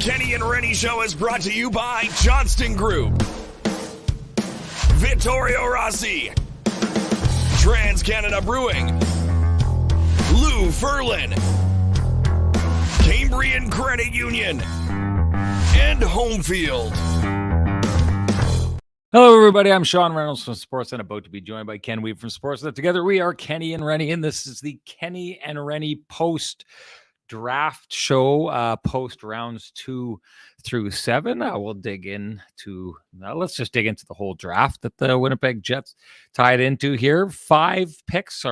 Kenny and Renny Show is brought to you by Johnston Group, Vittorio Rossi, Trans-Canada Brewing, Lou Ferlin, Cambrian Credit Union, and Homefield. Hello, everybody. I'm Sean Reynolds from Sportsnet, about to be joined by Ken Wiebe from Sportsnet. Together, we are Kenny and Renny, and this is the Kenny and Renny post-draft show, post rounds 2 through 7. We'll dig into, let's just dig into the whole draft that the Winnipeg Jets tied into here. 5 picks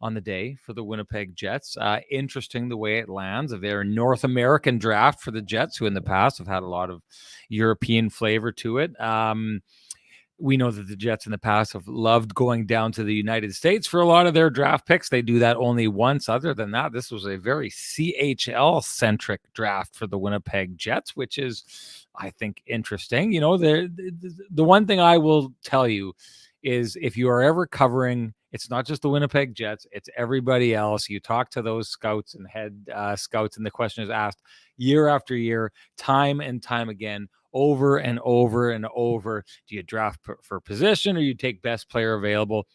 on the day for the Winnipeg Jets. Interesting the way it lands. Their North American draft for the Jets, who in the past have had a lot of European flavor to it. We know that the Jets in the past have loved going down to the United States for a lot of their draft picks. They do that only once. Other than that, this was a very CHL-centric draft for the Winnipeg Jets, which is, I think, interesting. You know, the one thing I will tell you is if you are ever covering, it's not just the Winnipeg Jets, it's everybody else. You talk to those scouts and head scouts, and the question is asked year after year, time and time again, over and over and over. Do you draft for position, or you take best player available?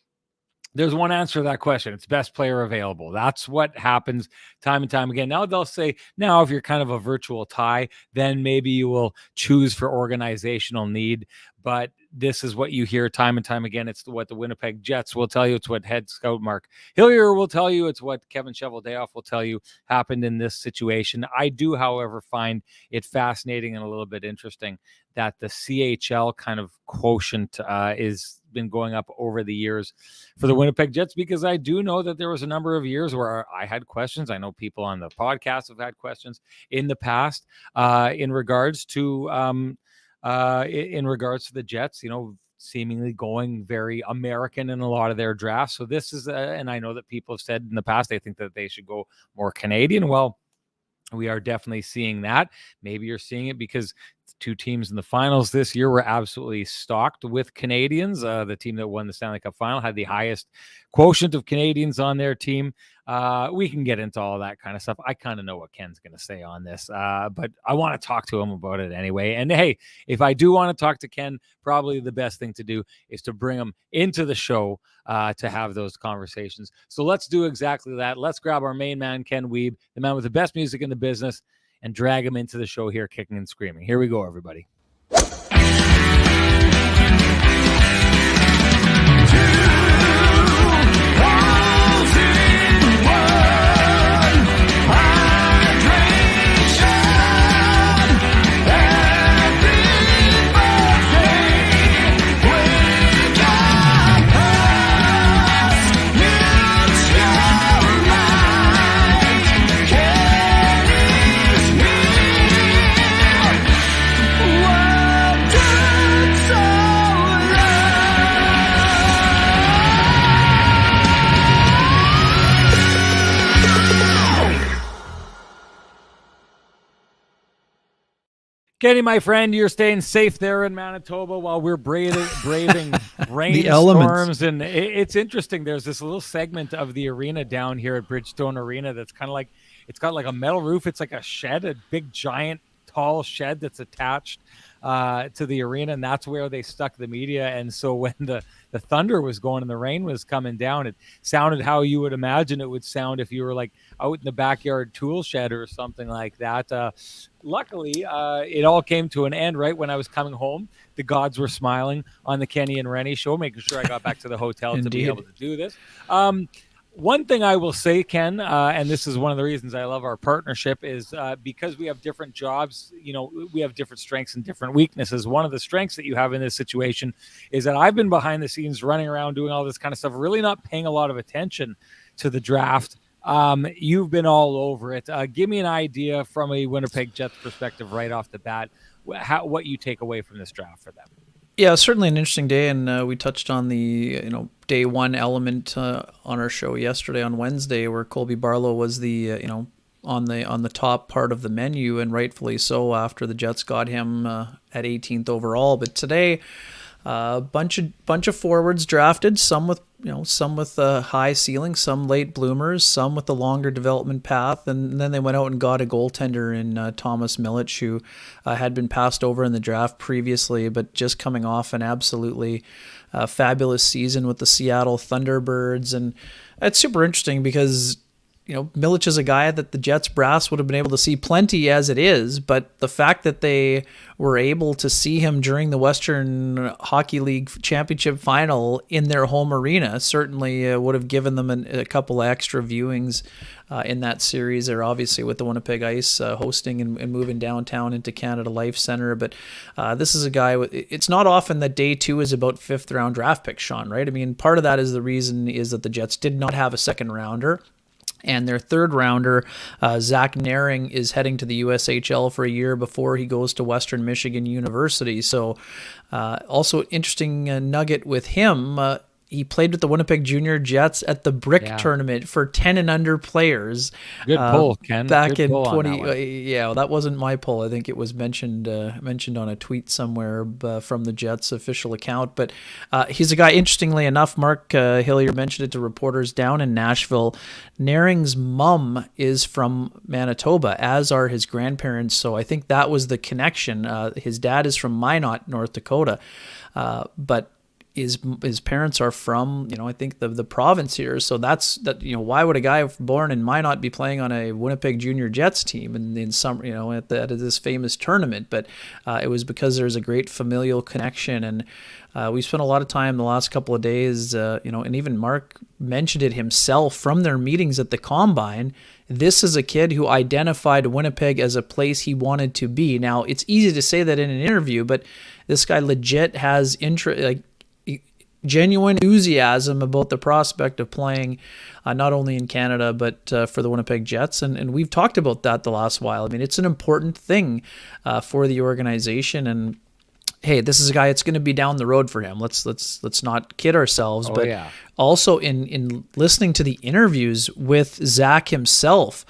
There's one answer to that question. It's best player available. That's what happens time and time again. Now they'll say, now if you're kind of a virtual tie, then maybe you will choose for organizational need. But this is what you hear time and time again. It's what the Winnipeg Jets will tell you. It's what head scout Mark Hillier will tell you. It's what Kevin Cheveldayoff will tell you happened in this situation. I do, however, find it fascinating and a little bit interesting that the CHL kind of quotient is been going up over the years for the Winnipeg Jets, because I do know that there was a number of years where I had questions. I know people on the podcast have had questions in the past in regards to the Jets, you know, seemingly going very American in a lot of their drafts. So this is, and I know that people have said in the past they think that they should go more Canadian. Well, we are definitely seeing that. Maybe you're seeing it because 2 teams in the finals this year were absolutely stocked with Canadians. The team that won the Stanley Cup final had the highest quotient of Canadians on their team. We can get into all that kind of stuff. I kind of know what Ken's going to say on this, but I want to talk to him about it anyway. And hey, if I do want to talk to Ken, probably the best thing to do is to bring him into the show to have those conversations. So let's do exactly that. Let's grab our main man, Ken Wiebe, the man with the best music in the business, and drag him into the show here, kicking and screaming. Here we go, everybody. Kenny, my friend, you're staying safe there in Manitoba while we're braving rainstorms. And it's interesting. There's this little segment of the arena down here at Bridgestone Arena that's kind of like, it's got like a metal roof. It's like a shed, a big, giant, tall shed that's attached to the arena, and that's where they stuck the media. And so when the thunder was going and the rain was coming down, it sounded how you would imagine it would sound if you were like out in the backyard tool shed or something like that. Luckily, it all came to an end right when I was coming home. The gods were smiling on the Kenny and Renny Show, making sure I got back to the hotel to be able to do this. One thing I will say, Ken, and this is one of the reasons I love our partnership, is because we have different jobs, you know, we have different strengths and different weaknesses. One of the strengths that you have in this situation is that I've been behind the scenes running around doing all this kind of stuff, really not paying a lot of attention to the draft. You've been all over it. Give me an idea from a Winnipeg Jets perspective right off the bat, what you take away from this draft for them. Yeah, certainly an interesting day, and we touched on the day one element on our show yesterday on Wednesday, where Colby Barlow was the on the top part of the menu, and rightfully so after the Jets got him at 18th overall. But today, bunch of forwards drafted, some with some with a high ceiling, some late bloomers, some with a longer development path. And then they went out and got a goaltender in Thomas Milic, who had been passed over in the draft previously, but just coming off an absolutely fabulous season with the Seattle Thunderbirds. And it's super interesting because Milic is a guy that the Jets brass would have been able to see plenty as it is, but the fact that they were able to see him during the Western Hockey League Championship final in their home arena certainly would have given them a couple of extra viewings in that series. They're obviously with the Winnipeg Ice hosting and moving downtown into Canada Life Center, but this is a guy it's not often that day two is about fifth round draft picks, Sean, right? I mean, part of that is the reason is that the Jets did not have a second rounder. And their third rounder, Zach Naring, is heading to the USHL for a year before he goes to Western Michigan University. So also interesting nugget with him. He played with the Winnipeg Junior Jets at the Brick Tournament for 10 and under players. Good pull, Ken. Back Good in pull 20. That wasn't my pull. I think it was mentioned on a tweet somewhere from the Jets official account. But he's a guy. Interestingly enough, Mark Hillier mentioned it to reporters down in Nashville. Naring's mom is from Manitoba, as are his grandparents. So I think that was the connection. His dad is from Minot, North Dakota, but his parents are from, I think the province here. So that's why would a guy born in Minot be playing on a Winnipeg Junior Jets team in some, at this famous tournament? But it was because there's a great familial connection. And we spent a lot of time the last couple of days, and even Mark mentioned it himself from their meetings at the Combine. This is a kid who identified Winnipeg as a place he wanted to be. Now, it's easy to say that in an interview, but this guy legit has genuine enthusiasm about the prospect of playing not only in Canada but for the Winnipeg Jets, and we've talked about that the last while. I mean, it's an important thing for the organization, and hey, this is a guy that's going to be down the road for him. Let's not kid ourselves. Also in listening to the interviews with Zach himself,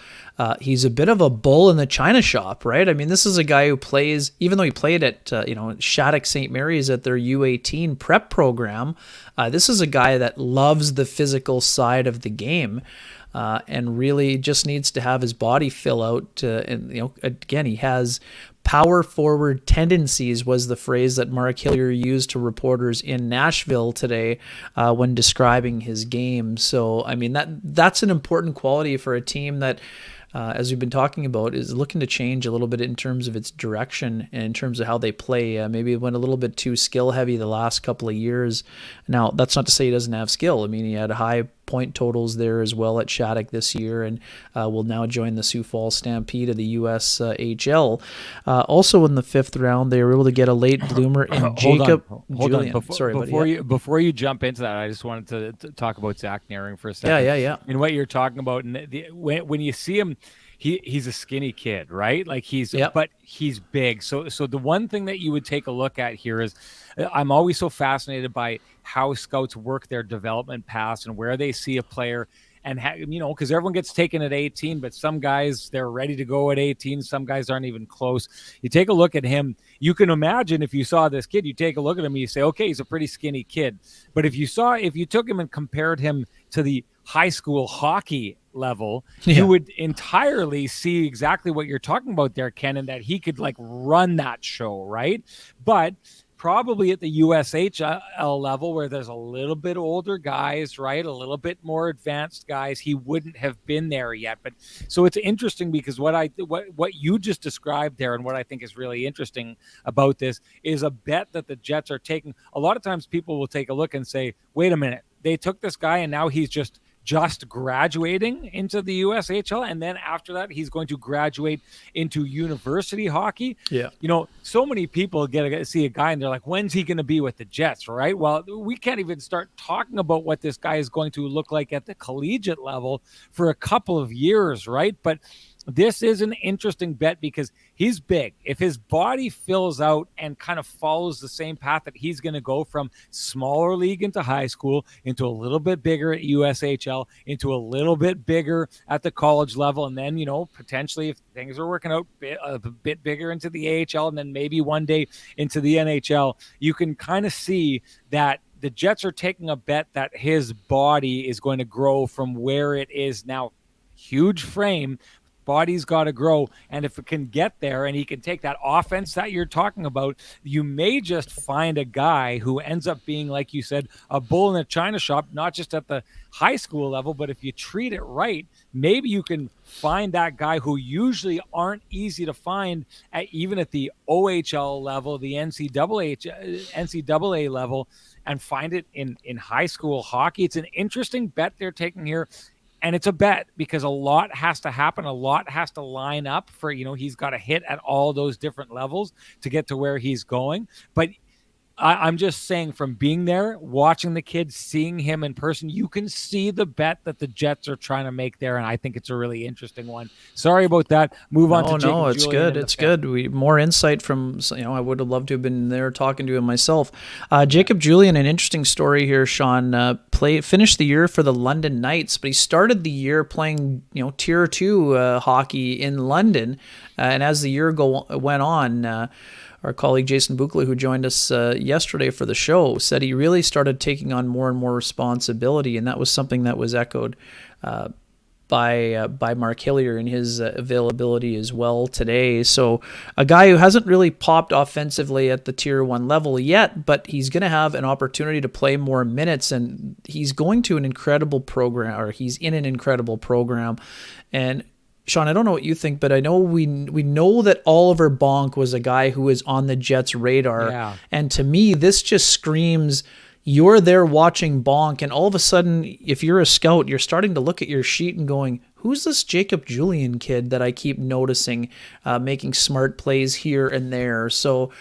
he's a bit of a bull in the china shop, right? I mean, this is a guy who plays, even though he played at Shattuck St. Mary's at their U18 prep program. This is a guy that loves the physical side of the game. And really just needs to have his body fill out. Again, he has power forward tendencies, was the phrase that Mark Hillier used to reporters in Nashville today when describing his game. So, I mean, that's an important quality for a team that, as we've been talking about, is looking to change a little bit in terms of its direction and in terms of how they play. Maybe it went a little bit too skill heavy the last couple of years. Now, that's not to say he doesn't have skill. I mean, he had high point totals there as well at Shattuck this year, and will now join the Sioux Falls Stampede of the USHL. Also in the fifth round, they were able to get a late bloomer in Jacob Julian. Before you jump into that, I just wanted to talk about Zach Naring for a second. Yeah. And what you're talking about, and when you see him, he's a skinny kid, right? Like but he's big. So the one thing that you would take a look at here is, I'm always so fascinated by how scouts work their development paths and where they see a player, and because everyone gets taken at 18, but some guys, they're ready to go at 18. Some guys aren't even close. You take a look at him. You can imagine if you saw this kid, you take a look at him and you say, okay, he's a pretty skinny kid. But if you took him and compared him to the high school hockey level, you would entirely see exactly what you're talking about there, Ken, and that he could run that show, right? But probably at the USHL level, where there's a little bit older guys, right, a little bit more advanced guys, he wouldn't have been there yet. But so it's interesting because what you just described there, and what I think is really interesting about this, is a bet that the Jets are taking. A lot of times people will take a look and say, wait a minute, they took this guy and now he's just graduating into the USHL, and then after that he's going to graduate into university hockey. So many people get to see a guy and they're like, when's he going to be with the Jets, right? Well, we can't even start talking about what this guy is going to look like at the collegiate level for a couple of years, right? But this is an interesting bet because he's big. If his body fills out and kind of follows the same path that he's going to go from smaller league into high school, into a little bit bigger at USHL, into a little bit bigger at the college level, and then, potentially if things are working out a bit bigger into the AHL, and then maybe one day into the NHL, you can kind of see that the Jets are taking a bet that his body is going to grow from where it is now. Huge frame, body's got to grow, and if it can get there and he can take that offense that you're talking about, you may just find a guy who ends up being, like you said, a bull in a china shop, not just at the high school level, but if you treat it right, maybe you can find that guy who usually aren't easy to find even at the OHL level, the NCAA level, and find it in high school hockey. It's an interesting bet they're taking here. And it's a bet because a lot has to happen. A lot has to line up for, he's got to hit at all those different levels to get to where he's going. But I'm just saying, from being there, watching the kid, seeing him in person, you can see the bet that the Jets are trying to make there, and I think it's a really interesting one. Sorry about that. Move on to Jacob Julian. It's good. It's good. More insight from, I would have loved to have been there talking to him myself. Jacob Julian, an interesting story here, Sean. Finished the year for the London Knights, but he started the year playing, Tier 2 hockey in London, and as the year went on, our colleague Jason Bukla, who joined us yesterday for the show, said he really started taking on more and more responsibility, and that was something that was echoed by Mark Hillier in his availability as well today. So a guy who hasn't really popped offensively at the Tier 1 level yet, but he's going to have an opportunity to play more minutes, and he's going to an incredible program, or he's in an incredible program. And Sean, I don't know what you think, but I know we know that Oliver Bonk was a guy who was on the Jets' radar. Yeah. And to me, this just screams, you're there watching Bonk, and all of a sudden, if you're a scout, you're starting to look at your sheet and going, who's this Jacob Julian kid that I keep noticing making smart plays here and there? So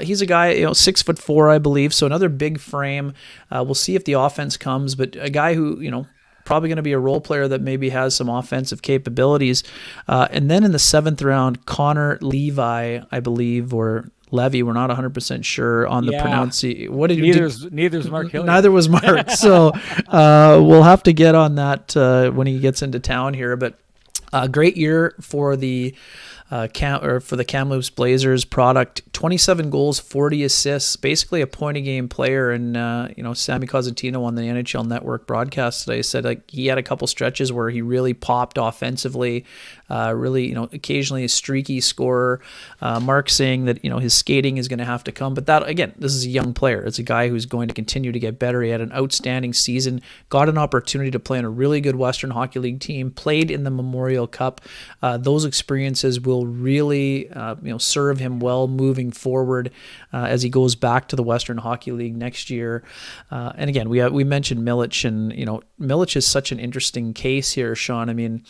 he's a guy, 6'4", I believe, so another big frame. We'll see if the offense comes, but a guy who, probably going to be a role player that maybe has some offensive capabilities. And then in the 7th round, Connor Levi, I believe, or Levy, we're not 100% sure on the pronunciation. What did neither's Mark Hillier. Neither was Mark. So we'll have to get on that when he gets into town here. But a great year for the Kamloops Blazers product. 27 goals, 40 assists, basically a point-a-game player. And, Sammy Cosentino on the NHL Network broadcast today said he had a couple stretches where he really popped offensively, occasionally a streaky scorer. Mark saying that, his skating is going to have to come. But that, again, this is a young player. It's a guy who's going to continue to get better. He had an outstanding season, got an opportunity to play in a really good Western Hockey League team, played in the Memorial Cup. Those experiences will really, serve him well moving forward as he goes back to the Western Hockey League next year. And again, we mentioned Milic, and Milic is such an interesting case here, Sean. I mean,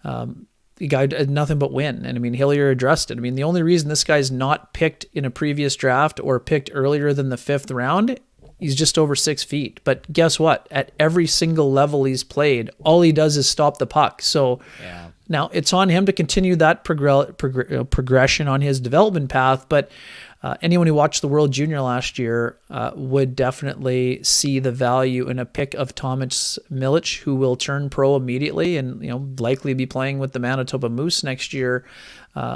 the guy did nothing but win, and Hillier addressed it. The only reason this guy's not picked in a previous draft or picked earlier than the 5th round, he's just over 6 feet. But guess what? At every single level he's played, all he does is stop the puck. So. Yeah. Now, it's on him to continue that progression on his development path, but anyone who watched the World Junior last year would definitely see the value in a pick of Thomas Milic, who will turn pro immediately and likely be playing with the Manitoba Moose next year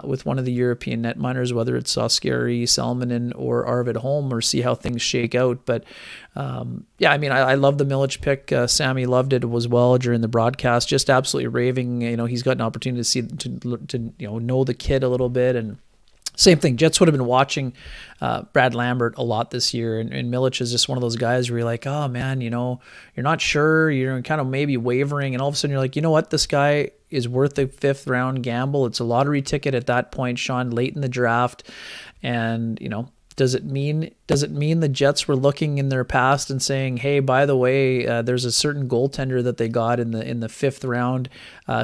with one of the European netminers, whether it's Oskari Salminen or Arvid Holm, or see how things shake out. But I love the Milic pick. Sammy loved it as well during the broadcast, just absolutely raving. He's got an opportunity to know the kid a little bit. And same thing, Jets would have been watching Brad Lambert a lot this year, and Milic is just one of those guys where you're like, oh man, you're not sure, you're kind of maybe wavering, and all of a sudden you're like, you know what, this guy is worth a 5th round gamble. It's a lottery ticket at that point, Sean, late in the draft. And does it mean the Jets were looking in their past and saying, hey, by the way, there's a certain goaltender that they got in the 5th round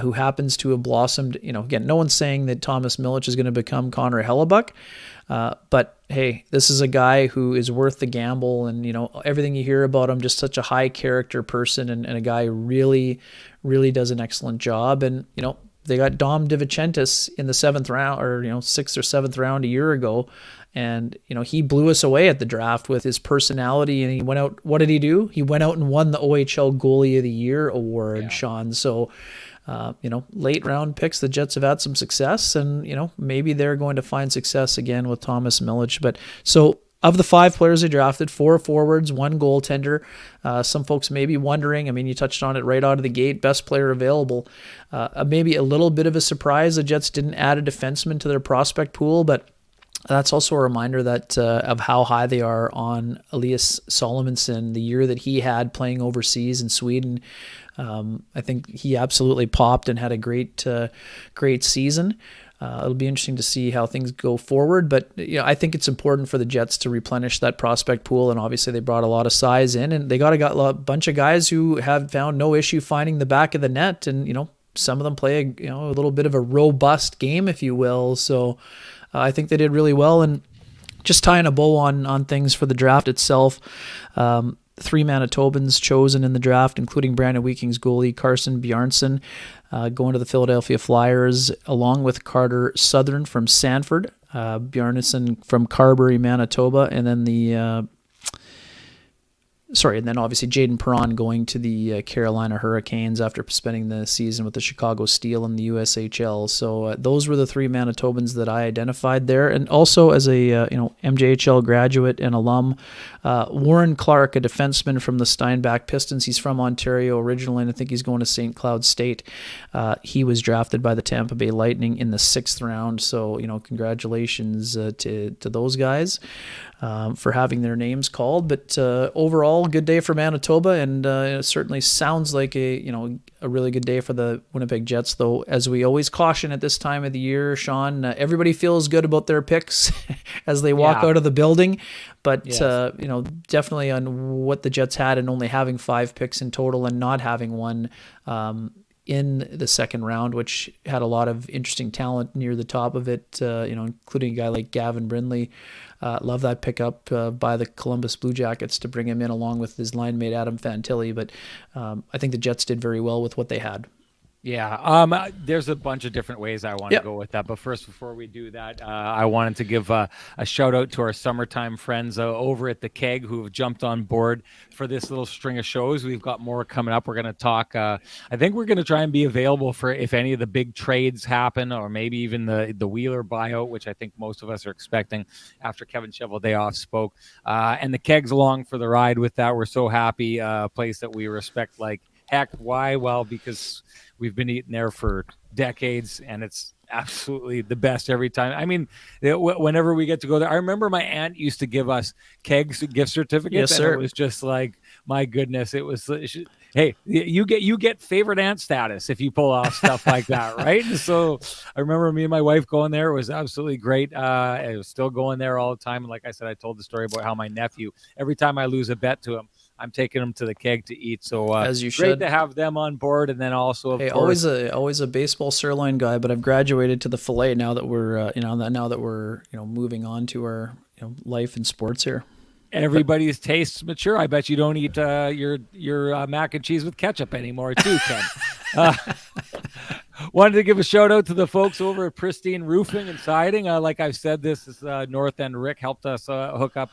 who happens to have blossomed? Again, no one's saying that Thomas Milic is going to become Connor Hellebuck, but hey, this is a guy who is worth the gamble, and everything you hear about him, just such a high character person, and a guy who really, really does an excellent job. And they got Dom DiVincentis in the 7th round, or 6th or 7th round a year ago. And, he blew us away at the draft with his personality, and he went out. What did he do? He went out and won the OHL Goalie of the Year award, Sean. So, late round picks, the Jets have had some success, and, maybe they're going to find success again with Thomas Milic. But so of the 5 players they drafted, 4 forwards, 1 goaltender. Some folks may be wondering, I mean, you touched on it right out of the gate, best player available. Maybe a little bit of a surprise the Jets didn't add a defenseman to their prospect pool, but that's also a reminder that of how high they are on Elias Solomonson, the year that he had playing overseas in Sweden. I think he absolutely popped and had a great season. It'll be interesting to see how things go forward, but I think it's important for the Jets to replenish that prospect pool, and obviously they brought a lot of size in, and they got a bunch of guys who have found no issue finding the back of the net, and some of them play a little bit of a robust game, if you will. So I think they did really well, and just tying a bow on things for the draft itself. 3 Manitobans chosen in the draft, including Brandon Weeking's goalie Carson Bjarnson, going to the Philadelphia Flyers, along with Carter Southern from Sanford, Bjarnson from Carberry, Manitoba, and then and then obviously Jaden Perron going to the Carolina Hurricanes after spending the season with the Chicago Steel in the USHL. So those were the 3 Manitobans that I identified there. And also as a MJHL graduate and alum, Warren Clark, a defenseman from the Steinbach Pistons. He's from Ontario originally, and I think he's going to St. Cloud State. He was drafted by the Tampa Bay Lightning in the 6th round. So, congratulations to those guys for having their names called. But overall, good day for Manitoba, and it certainly sounds like a really good day for the Winnipeg Jets. Though, as we always caution at this time of the year, Sean, everybody feels good about their picks as they walk out of the building. But yes. Definitely on what the Jets had, and only having 5 picks in total, and not having one in the second round, which had a lot of interesting talent near the top of it, including a guy like Gavin Brindley. Love that pickup by the Columbus Blue Jackets to bring him in along with his line mate Adam Fantilli. But I think the Jets did very well with what they had. Yeah, there's a bunch of different ways I want to go with that. But first, before we do that, I wanted to give a shout out to our summertime friends over at the Keg who have jumped on board for this little string of shows. We've got more coming up. We're going to talk. I think we're going to try and be available for if any of the big trades happen, or maybe even the Wheeler buyout, which I think most of us are expecting after Kevin Cheveldayoff spoke. And the Keg's along for the ride with that. We're so happy. A place that we respect like heck. Why? Well, because we've been eating there for decades, and it's absolutely the best every time. I mean, whenever we get to go there, I remember my aunt used to give us Kegs gift certificates. Yes, sir. And it was just like, my goodness, it was. Hey, you get favorite aunt status if you pull off stuff like that, right? So I remember me and my wife going there. It was absolutely great. I was still going there all the time. And like I said, I told the story about how my nephew, every time I lose a bet to him, I'm taking them to the Keg to eat. So as you great should. to have them on board, and then also of course, always a baseball sirloin guy, but I've graduated to the fillet now that we're moving on to our life in sports here. Everybody's tastes mature. I bet you don't eat your mac and cheese with ketchup anymore, too, Ken. Wanted to give a shout out to the folks over at Pristine Roofing and Siding. Like I've said, this is North End Rick helped us hook up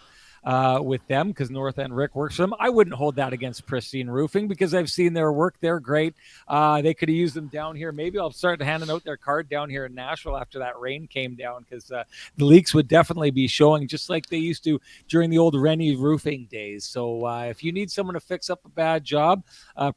with them because North End Rick works for them. I wouldn't hold that against Pristine Roofing because I've seen their work. They're great. They could have used them down here. Maybe I'll start handing out their card down here in Nashville after that rain came down, because the leaks would definitely be showing just like they used to during the old Renny roofing days. So if you need someone to fix up a bad job,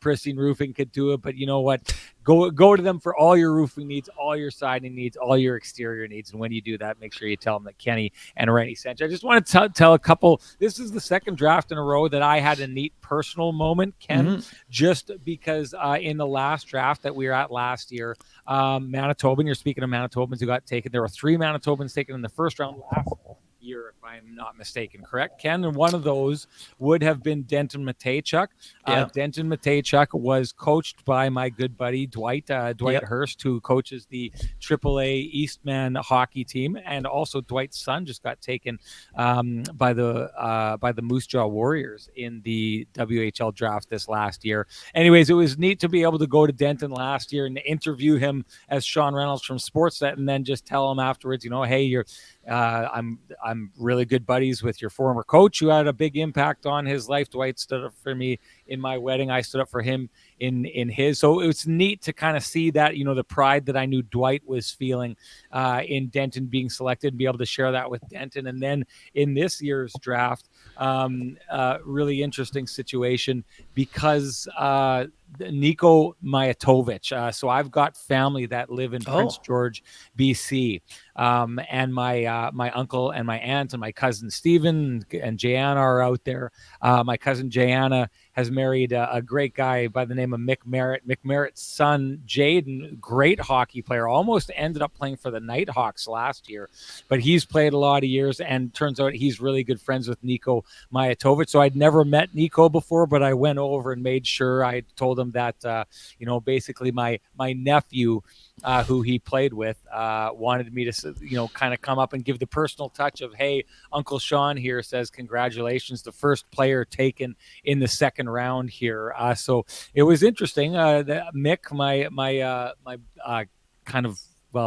Pristine Roofing could do it. But you know what? Go to them for all your roofing needs, all your siding needs, all your exterior needs. And when you do that, make sure you tell them that Kenny and Renny sent you. I just want to tell a couple. This is the second draft in a row that I had a neat personal moment, Ken, just because in the last draft that we were at last year, Manitoban, you're speaking of Manitobans who got taken. There were 3 Manitobans taken in the first round last year, if I'm not mistaken, correct, Ken? And one of those would have been Denton Matejchuk. Denton Matejchuk was coached by my good buddy Dwight Hurst, who coaches the AAA Eastman hockey team, and also Dwight's son just got taken by the Moose Jaw Warriors in the WHL draft this last year. Anyways, it was neat to be able to go to Denton last year and interview him as Sean Reynolds from Sportsnet, and then just tell him afterwards, hey, I'm really good buddies with your former coach, who had a big impact on his life. Dwight stood up for me in my wedding. I stood up for him in his. So it was neat to kind of see that, you know, the pride that I knew Dwight was feeling in Denton being selected, and be able to share that with Denton. And then in this year's draft, really interesting situation because Nico Mijatovic. So I've got family that live in Prince George, BC. And my uncle and my aunt and my cousin Stephen and Jana are out there. My cousin Jana has married a great guy by the name of Mick Merritt. Mick Merritt's son, Jaden, great hockey player, almost ended up playing for the Nighthawks last year, but he's played a lot of years, and turns out he's really good friends with Nico Mijatovic. So I'd never met Nico before, but I went over and made sure I told him that, you know, basically my nephew, who he played with, wanted me to, you know, kind of come up and give the personal touch of, hey, Uncle Sean here says congratulations, the first player taken in the second round here. So it was interesting. Mick,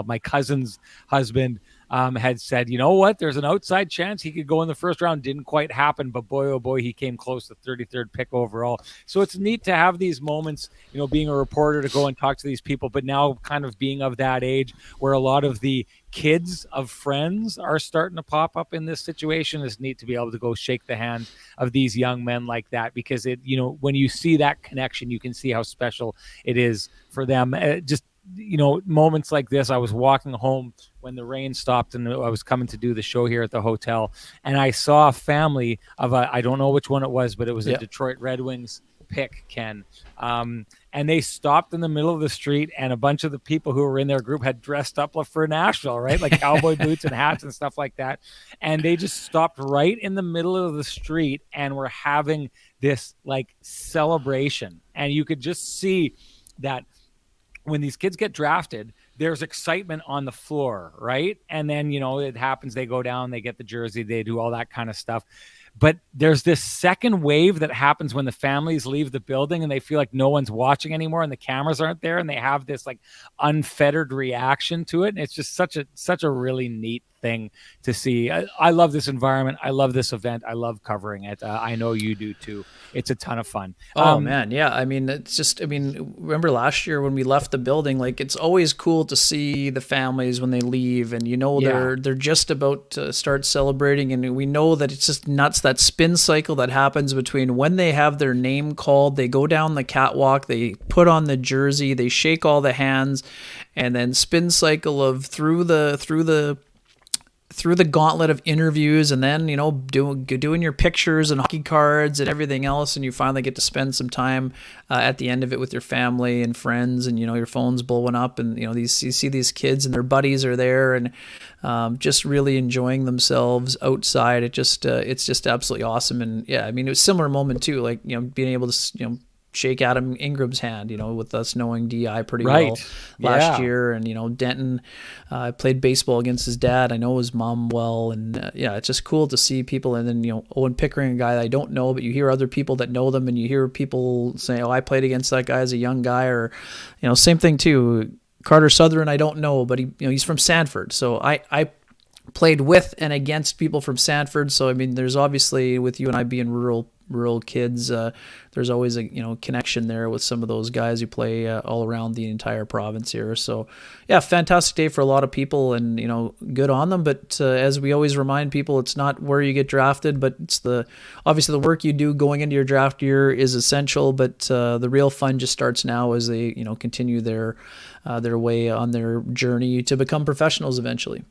my cousin's husband, had said, you know what, there's an outside chance he could go in the first round. Didn't quite happen, but boy, oh boy, he came close, the 33rd pick overall. So it's neat to have these moments, you know, being a reporter, to go and talk to these people, but now kind of being of that age where a lot of the kids of friends are starting to pop up in this situation. It's neat to be able to go shake the hand of these young men like that, because it, you know, when you see that connection, you can see how special it is for them. Just, you know, moments like this. I was walking home when the rain stopped, and I was coming to do the show here at the hotel, and I saw a family of I don't know which one it was, but it was a Detroit Red Wings pick, Ken. And they stopped in the middle of the street, and a bunch of the people who were in their group had dressed up for Nashville, right? Like cowboy boots and hats and stuff like that. And they just stopped right in the middle of the street and were having this like celebration. And you could just see that when these kids get drafted, there's excitement on the floor, right? And then, you know, it happens, they go down, they get the jersey, they do all that kind of stuff. But there's this second wave that happens when the families leave the building and they feel like no one's watching anymore and the cameras aren't there, and they have this like unfettered reaction to it. And it's just such a really neat thing to see. I love this environment. I love this event. I love covering it. I know you do too. It's a ton of fun. Oh man. Yeah. I mean, it's just, I mean, remember last year when we left the building, like it's always cool to see the families when they leave, and you know, they're just about to start celebrating. And we know that it's just nuts, that spin cycle that happens between when they have their name called, they go down the catwalk, they put on the jersey, they shake all the hands, and then spin cycle of through the gauntlet of interviews, and then, you know, doing your pictures and hockey cards and everything else, and you finally get to spend some time at the end of it with your family and friends, and, you know, your phone's blowing up, and, you know, you see these kids and their buddies are there, and just really enjoying themselves outside. It's just absolutely awesome. And yeah, I mean, it was a similar moment too, like, you know, being able to, you know, shake Adam Ingram's hand, you know, with us knowing DI pretty well last year. And, you know, Denton played baseball against his dad. I know his mom well. And yeah, it's just cool to see people. And then, you know, Owen Pickering, a guy that I don't know, but you hear other people that know them, and you hear people say, oh, I played against that guy as a young guy. Or, you know, same thing too. Carter Sutherland, I don't know, but he's from Sanford. So I played with and against people from Sanford. So, I mean, there's obviously, with you and I being rural kids, there's always a, you know, connection there with some of those guys who play all around the entire province here. So yeah, fantastic day for a lot of people, and, you know, good on them. But as we always remind people, it's not where you get drafted, but it's obviously the work you do going into your draft year is essential, but the real fun just starts now as they, you know, continue their way on their journey to become professionals eventually.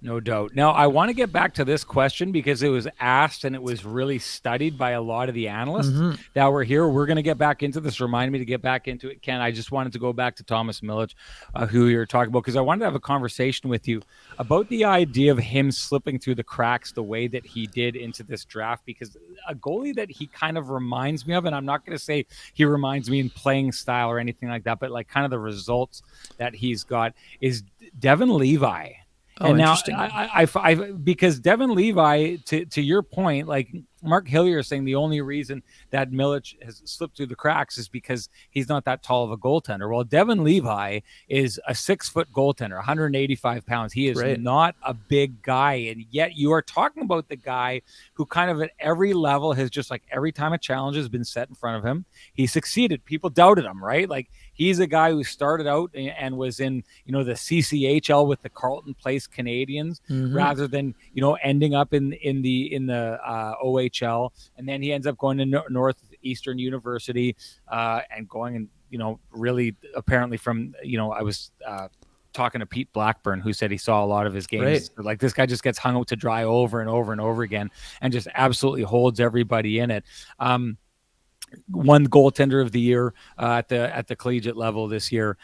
No doubt. Now, I want to get back to this question because it was asked and it was really studied by a lot of the analysts that were here. We're going to get back into this. Remind me to get back into it, Ken. I just wanted to go back to Thomas Milic, who you were talking about, because I wanted to have a conversation with you about the idea of him slipping through the cracks the way that he did into this draft, because a goalie that he kind of reminds me of, and I'm not going to say he reminds me in playing style or anything like that, but like kind of the results that he's got, is Devon Levi. Oh, and now, interesting. I because Devon Levi, to your point, like Mark Hillier is saying the only reason that Milic has slipped through the cracks is because he's not that tall of a goaltender. Well, Devin Levi is a 6-foot goaltender, 185 pounds. He is not a big guy. And yet you are talking about the guy who kind of at every level has just like every time a challenge has been set in front of him, he succeeded. People doubted him, right? Like he's a guy who started out and was in, the CCHL with the Carleton Place Canadians rather than, ending up in the OHL. And then he ends up going to Northeastern University and going and, really apparently from, I was talking to Pete Blackburn, who said he saw a lot of his games. Right. Like this guy just gets hung out to dry over and over and over again and just absolutely holds everybody in it. One goaltender of the year at the collegiate level this year.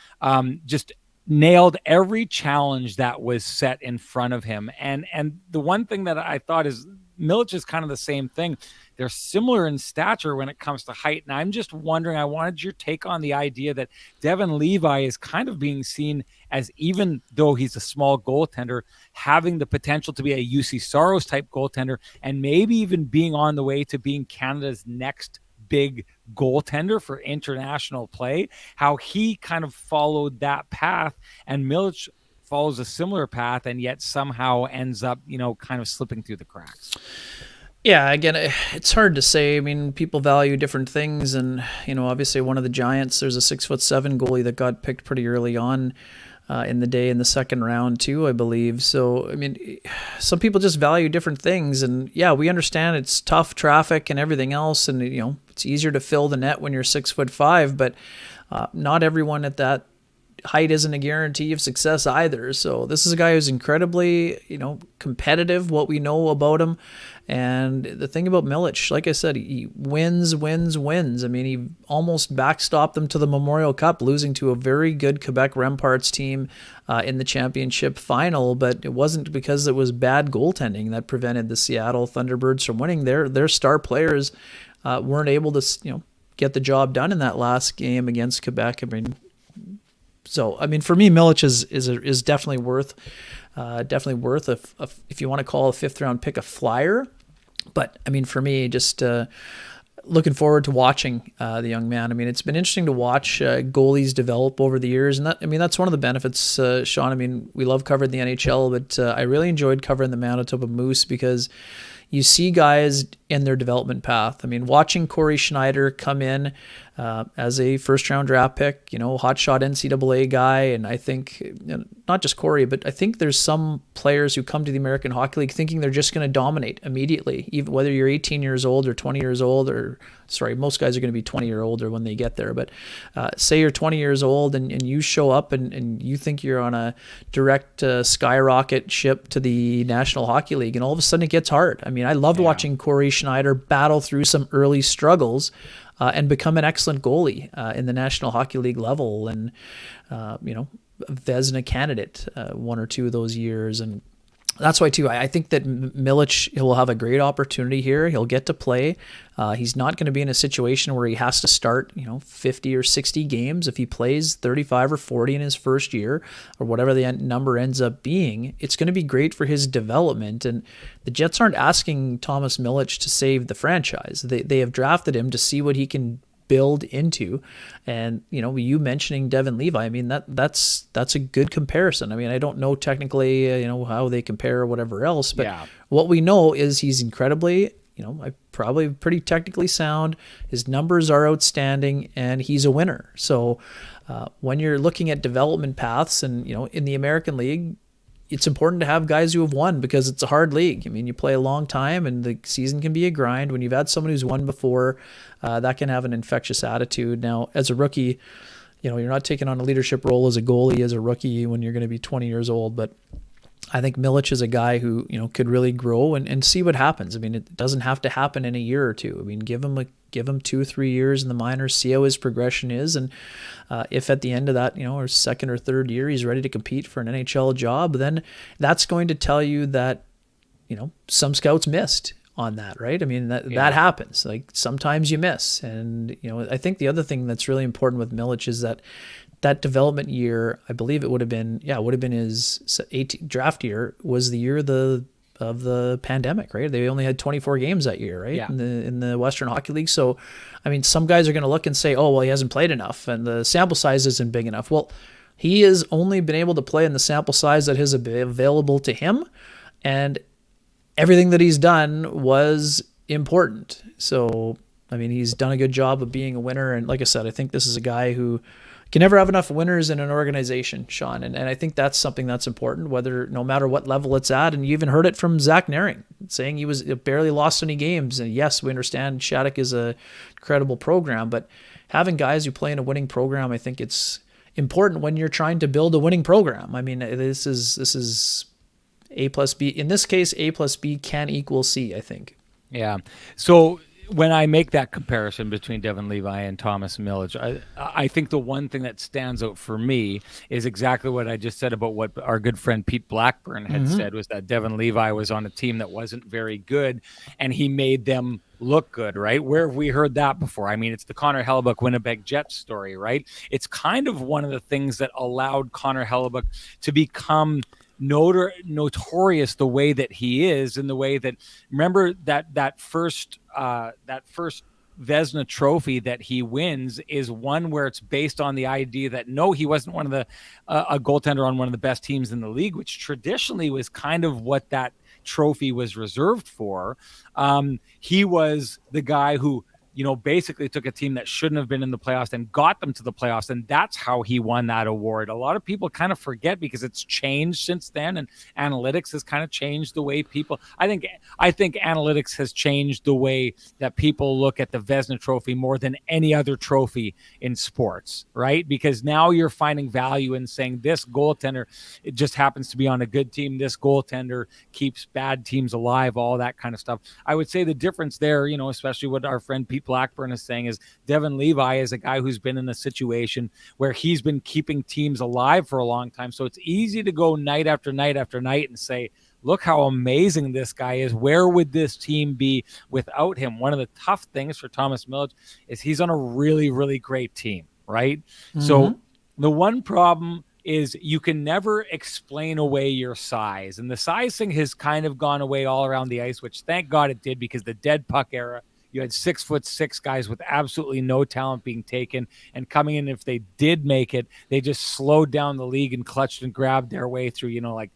Just nailed every challenge that was set in front of him. And the one thing that I thought is Milic is kind of the same thing. They're similar in stature when it comes to height. And I'm just wondering, I wanted your take on the idea that Devin Levi is kind of being seen as, even though he's a small goaltender, having the potential to be a UC Saros type goaltender and maybe even being on the way to being Canada's next big goaltender for international play, how he kind of followed that path, and Milic follows a similar path and yet somehow ends up, kind of slipping through the cracks. Yeah, again, it's hard to say. I mean, people value different things, and obviously one of the Giants, there's a 6'7" goalie that got picked pretty early on in the day in the second round too, I believe. So, I mean, some people just value different things, and yeah, we understand it's tough traffic and everything else, and it's easier to fill the net when you're 6'5", but not everyone at that height isn't a guarantee of success either. So this is a guy who's incredibly, competitive, what we know about him. And the thing about Milic, like I said, he wins. I mean, he almost backstopped them to the Memorial Cup, losing to a very good Quebec Remparts team in the championship final. But it wasn't because it was bad goaltending that prevented the Seattle Thunderbirds from winning. Their star players weren't able to, get the job done in that last game against Quebec. I mean, for me, Milic is definitely worth if you want to call a 5th round pick a flyer. But I mean, for me, just looking forward to watching the young man. I mean, it's been interesting to watch goalies develop over the years, and that's one of the benefits, Sean. I mean, we love covering the NHL, but I really enjoyed covering the Manitoba Moose because you see guys in their development path. I mean, watching Corey Schneider come in as a first-round draft pick, hotshot NCAA guy, and I think not just Corey, but I think there's some players who come to the American Hockey League thinking they're just going to dominate immediately, even whether you're 18 years old or 20 years old, most guys are going to be 20 year older when they get there. But say you're 20 years old and you show up and you think you're on a direct skyrocket ship to the National Hockey League, and all of a sudden it gets hard. I mean, I loved watching Corey Schneider battle through some early struggles and become an excellent goalie in the National Hockey League level, and Vezina candidate one or two of those years. And that's why too, I think that Milic will have a great opportunity here. He'll get to play. He's not going to be in a situation where he has to start 50 or 60 games. If he plays 35 or 40 in his first year, or whatever the number ends up being, it's going to be great for his development. And the Jets aren't asking Thomas Milic to save the franchise. They have drafted him to see what he can build into. And you mentioning Devin Levi, I mean, that's a good comparison. I mean, I don't know technically how they compare or whatever else, but what we know is he's incredibly probably pretty technically sound. His numbers are outstanding, and he's a winner. So when you're looking at development paths, and in the American League, it's important to have guys who have won because it's a hard league. I mean, you play a long time, and the season can be a grind. When you've had someone who's won before, that can have an infectious attitude. Now, as a rookie, you're not taking on a leadership role as a goalie as a rookie when you're going to be 20 years old, but I think Milic is a guy who, could really grow and see what happens. I mean, it doesn't have to happen in a year or two. I mean, give him 2-3 years in the minors, see how his progression is. And if at the end of that, or second or third year, he's ready to compete for an NHL job, then that's going to tell you that, some scouts missed on that, right? I mean, that happens. Like sometimes you miss. And, I think the other thing that's really important with Milic is that development year, I believe it would have been his draft year, was the year the of the pandemic, right? They only had 24 games that year, right? Yeah. In the Western Hockey League. So, I mean, some guys are going to look and say, oh, well, he hasn't played enough and the sample size isn't big enough. Well, he has only been able to play in the sample size that is available to him, and everything that he's done was important. So, I mean, he's done a good job of being a winner. And like I said, I think this is a guy who can never have enough winners in an organization, Sean. And I think that's something that's important, no matter what level it's at. And you even heard it from Zach Naring saying he barely lost any games. And yes, we understand Shattuck is a incredible program, but having guys who play in a winning program, I think it's important when you're trying to build a winning program. I mean, this is A plus B. In this case, A plus B can equal C, I think. Yeah. So when I make that comparison between Devin Levi and Thomas Milledge, I think the one thing that stands out for me is exactly what I just said about what our good friend Pete Blackburn had said, was that Devin Levi was on a team that wasn't very good and he made them look good, right? Where have we heard that before? I mean, it's the Connor Hellebuyck Winnipeg Jets story, right? It's kind of one of the things that allowed Connor Hellebuyck to become notorious the way that he is, in the way that, remember that first Vezina trophy that he wins is one where it's based on the idea that no, he wasn't one of the a goaltender on one of the best teams in the league, which traditionally was kind of what that trophy was reserved for. He was the guy who, basically took a team that shouldn't have been in the playoffs and got them to the playoffs. And that's how he won that award. A lot of people kind of forget because it's changed since then. And analytics has kind of changed the way people, I think analytics has changed the way that people look at the Vezina trophy more than any other trophy in sports, right? Because now you're finding value in saying this goaltender, it just happens to be on a good team. This goaltender keeps bad teams alive, all that kind of stuff. I would say the difference there, especially what our friend Pete Blackburn is saying, is Devin Levi is a guy who's been in a situation where he's been keeping teams alive for a long time. So it's easy to go night after night after night and say, look how amazing this guy is. Where would this team be without him? One of the tough things for Thomas Milledge is he's on a really, really great team, right? So the one problem is you can never explain away your size. And the size thing has kind of gone away all around the ice, which thank God it did, because the dead puck era, you had 6'6" guys with absolutely no talent being taken and coming in. If they did make it, they just slowed down the league and clutched and grabbed their way through, like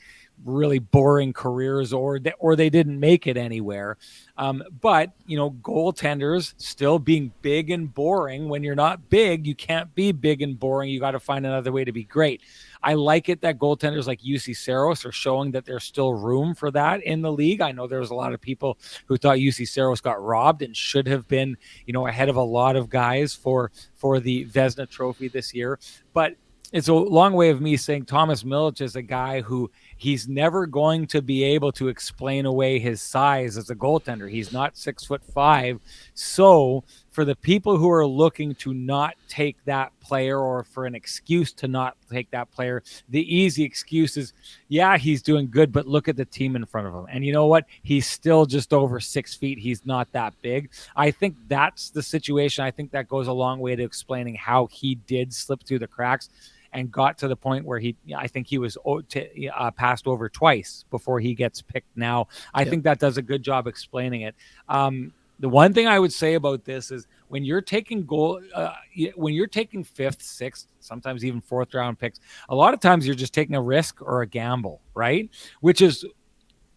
really boring careers, or they didn't make it anywhere. But goaltenders still being big and boring. When you're not big, you can't be big and boring. You got to find another way to be great. I like it that goaltenders like UC Saros are showing that there's still room for that in the league. I know there was a lot of people who thought UC Saros got robbed and should have been, ahead of a lot of guys for the Vezina trophy this year. But it's a long way of me saying Thomas Milledge is a guy who he's never going to be able to explain away his size as a goaltender. He's not 6'5". So for the people who are looking to not take that player, or for an excuse to not take that player, the easy excuse is, yeah, he's doing good, but look at the team in front of him. And you know what? He's still just over 6 feet. He's not that big. I think that's the situation. I think that goes a long way to explaining how he did slip through the cracks and got to the point where I think he was passed over twice before he gets picked now. I think that does a good job explaining it. The one thing I would say about this is when you're taking fifth, sixth, sometimes even fourth round picks, a lot of times you're just taking a risk or a gamble, right? Which is,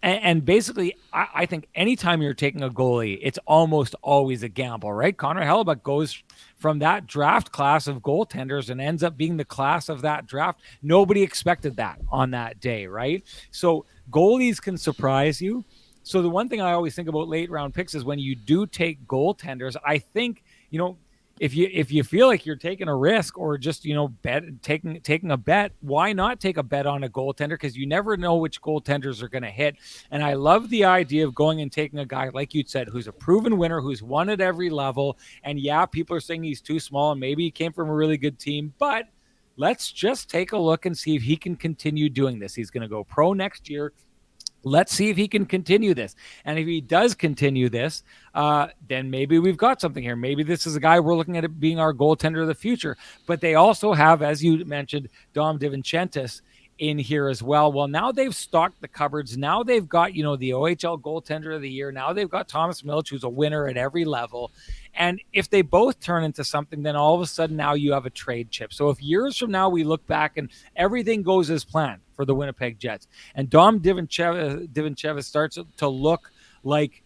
and basically, I think anytime you're taking a goalie, it's almost always a gamble, right? Connor Hellebuyck goes from that draft class of goaltenders and ends up being the class of that draft. Nobody expected that on that day, right? So goalies can surprise you. So the one thing I always think about late round picks is when you do take goaltenders, I think, if you feel like you're taking a risk or just, taking a bet, why not take a bet on a goaltender? Because you never know which goaltenders are going to hit. And I love the idea of going and taking a guy, like you said, who's a proven winner, who's won at every level. And yeah, people are saying he's too small and maybe he came from a really good team, but let's just take a look and see if he can continue doing this. He's going to go pro next year. Let's see if he can continue this. And if he does continue this, then maybe we've got something here. Maybe this is a guy we're looking at it being our goaltender of the future. But they also have, as you mentioned, Dom DiVincentis in here as well. Well, now they've stocked the cupboards. Now they've got, the OHL goaltender of the year. Now they've got Thomas Milic, who's a winner at every level. And if they both turn into something, then all of a sudden now you have a trade chip. So if years from now we look back and everything goes as planned for the Winnipeg Jets, and Dom Divincheva starts to look like,